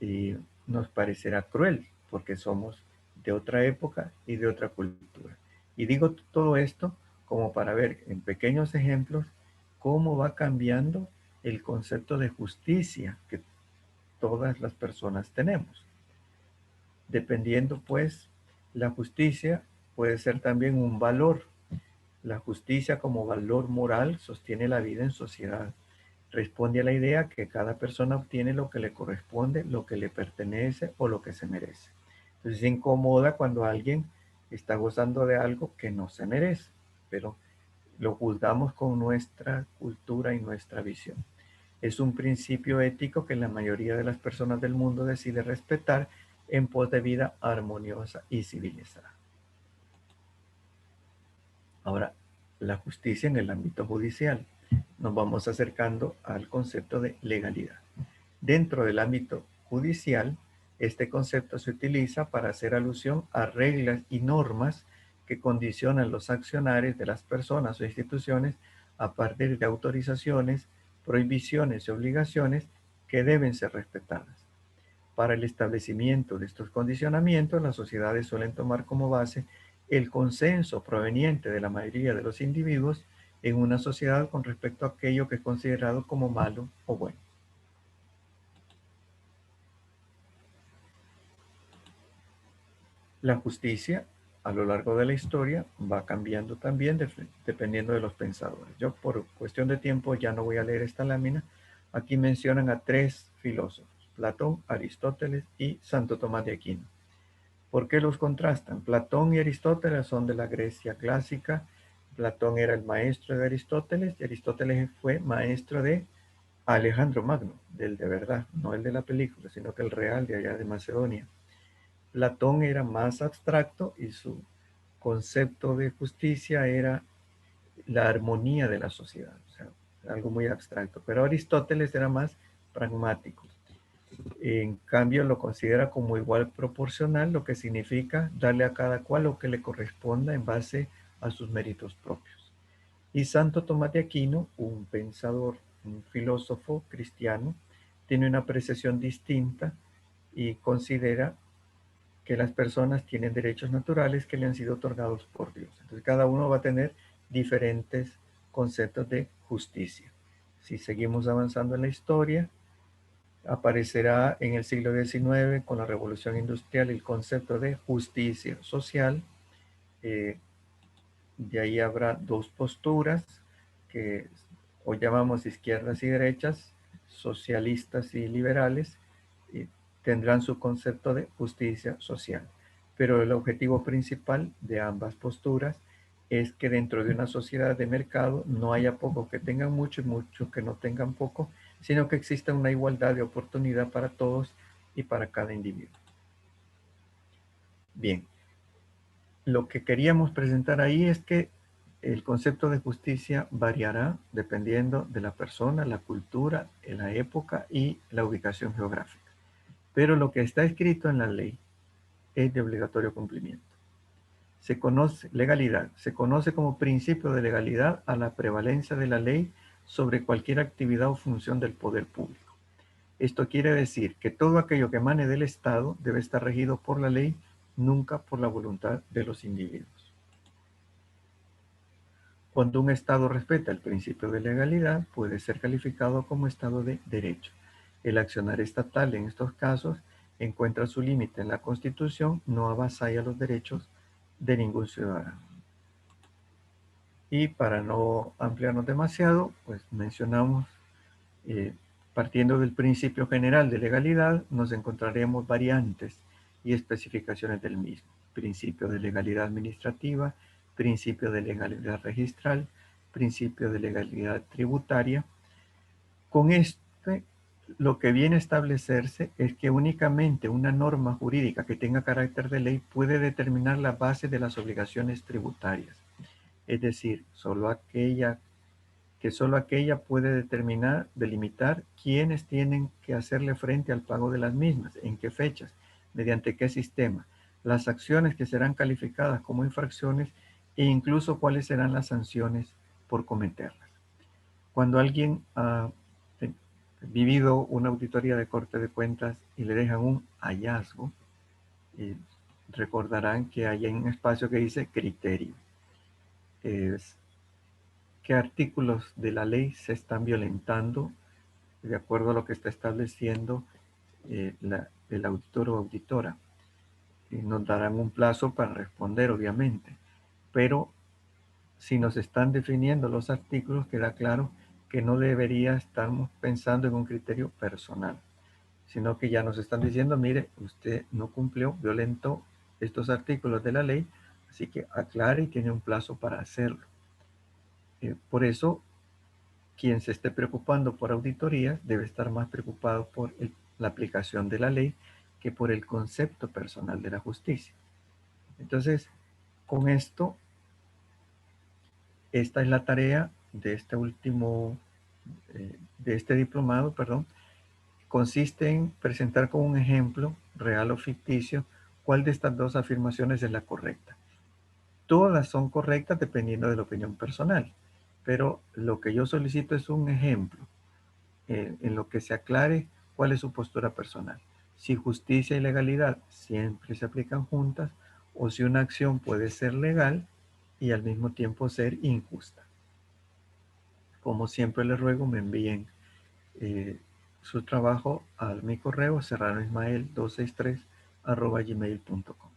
Y nos parecerá cruel porque somos de otra época y de otra cultura. Y digo todo esto como para ver en pequeños ejemplos cómo va cambiando el concepto de justicia que todas las personas tenemos. Dependiendo pues, la justicia puede ser también un valor. La justicia como valor moral sostiene la vida en sociedad. Responde a la idea que cada persona obtiene lo que le corresponde, lo que le pertenece o lo que se merece. Entonces se incomoda cuando alguien está gozando de algo que no se merece. Pero Lo juzgamos con nuestra cultura y nuestra visión. Es un principio ético que la mayoría de las personas del mundo decide respetar en pos de vida armoniosa y civilizada. Ahora, la justicia en el ámbito judicial. Nos vamos acercando al concepto de legalidad. Dentro del ámbito judicial, este concepto se utiliza para hacer alusión a reglas y normas que condicionan los accionares de las personas o instituciones a partir de autorizaciones, prohibiciones y obligaciones que deben ser respetadas. Para el establecimiento de estos condicionamientos, las sociedades suelen tomar como base el consenso proveniente de la mayoría de los individuos en una sociedad con respecto a aquello que es considerado como malo o bueno. La justicia a lo largo de la historia va cambiando también dependiendo de los pensadores. Yo por cuestión de tiempo ya no voy a leer esta lámina. Aquí mencionan a 3 filósofos, Platón, Aristóteles y Santo Tomás de Aquino. ¿Por qué los contrastan? Platón y Aristóteles son de la Grecia clásica. Platón era el maestro de Aristóteles y Aristóteles fue maestro de Alejandro Magno, del de verdad, no el de la película, sino que el real de allá de Macedonia. Platón era más abstracto y su concepto de justicia era la armonía de la sociedad, o sea, algo muy abstracto. Pero Aristóteles era más pragmático. En cambio, lo considera como igual proporcional, lo que significa darle a cada cual lo que le corresponda en base a sus méritos propios. Y Santo Tomás de Aquino, un pensador, un filósofo cristiano, tiene una apreciación distinta y considera que las personas tienen derechos naturales que le han sido otorgados por Dios. Entonces cada uno va a tener diferentes conceptos de justicia. Si seguimos avanzando en la historia, aparecerá en el siglo XIX con la Revolución Industrial el concepto de justicia social. De ahí habrá 2 posturas que hoy llamamos izquierdas y derechas, socialistas y liberales, y tendrán su concepto de justicia social. Pero el objetivo principal de ambas posturas es que dentro de una sociedad de mercado no haya pocos que tengan mucho y muchos que no tengan poco, sino que exista una igualdad de oportunidad para todos y para cada individuo. Bien, lo que queríamos presentar ahí es que el concepto de justicia variará dependiendo de la persona, la cultura, la época y la ubicación geográfica. Pero lo que está escrito en la ley es de obligatorio cumplimiento. Se conoce legalidad, se conoce como principio de legalidad a la prevalencia de la ley sobre cualquier actividad o función del poder público. Esto quiere decir que todo aquello que emane del Estado debe estar regido por la ley, nunca por la voluntad de los individuos. Cuando un Estado respeta el principio de legalidad, puede ser calificado como Estado de derecho. El accionar estatal en estos casos encuentra su límite en la Constitución, no avasalla los derechos de ningún ciudadano. Y para no ampliarnos demasiado, pues mencionamos, partiendo del principio general de legalidad, nos encontraremos variantes y especificaciones del mismo. Principio de legalidad administrativa, principio de legalidad registral, principio de legalidad tributaria. Con lo que viene a establecerse es que únicamente una norma jurídica que tenga carácter de ley puede determinar la base de las obligaciones tributarias. Es decir, solo aquella puede determinar, delimitar quiénes tienen que hacerle frente al pago de las mismas, en qué fechas, mediante qué sistema, las acciones que serán calificadas como infracciones e incluso cuáles serán las sanciones por cometerlas. Cuando alguien ha vivido una auditoría de Corte de Cuentas y le dejan un hallazgo, recordarán que hay un espacio que dice criterio. Es qué artículos de la ley se están violentando de acuerdo a lo que está estableciendo el auditor o auditora. Y nos darán un plazo para responder, obviamente, pero si nos están definiendo los artículos, queda claro que no debería estarmos pensando en un criterio personal, sino que ya nos están diciendo, mire, usted no cumplió, violentó estos artículos de la ley, así que aclare y tiene un plazo para hacerlo. Por eso, quien se esté preocupando por auditorías debe estar más preocupado por la aplicación de la ley que por el concepto personal de la justicia. Entonces, con esto, esta es la tarea de este último, de este diplomado, perdón. Consiste en presentar con un ejemplo, real o ficticio, cuál de estas dos afirmaciones es la correcta. Todas son correctas dependiendo de la opinión personal, pero lo que yo solicito es un ejemplo en lo que se aclare cuál es su postura personal. Si justicia y legalidad siempre se aplican juntas, o si una acción puede ser legal y al mismo tiempo ser injusta. Como siempre les ruego, me envíen su trabajo a mi correo serranoismael263@gmail.com.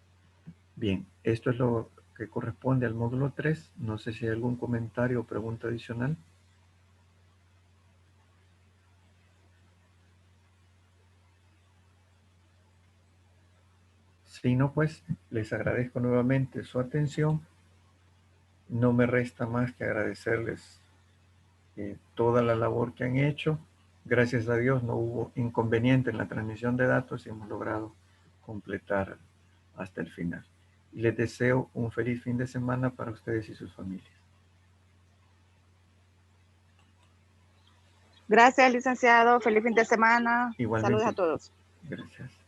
Bien, esto es lo que corresponde al módulo 3. No sé si hay algún comentario o pregunta adicional. Si no, pues les agradezco nuevamente su atención. No me resta más que agradecerles toda la labor que han hecho. Gracias a Dios no hubo inconveniente en la transmisión de datos y hemos logrado completar hasta el final. Y les deseo un feliz fin de semana para ustedes y sus familias. Gracias, licenciado. Feliz fin de semana. Igualmente. Saludos a todos. Gracias.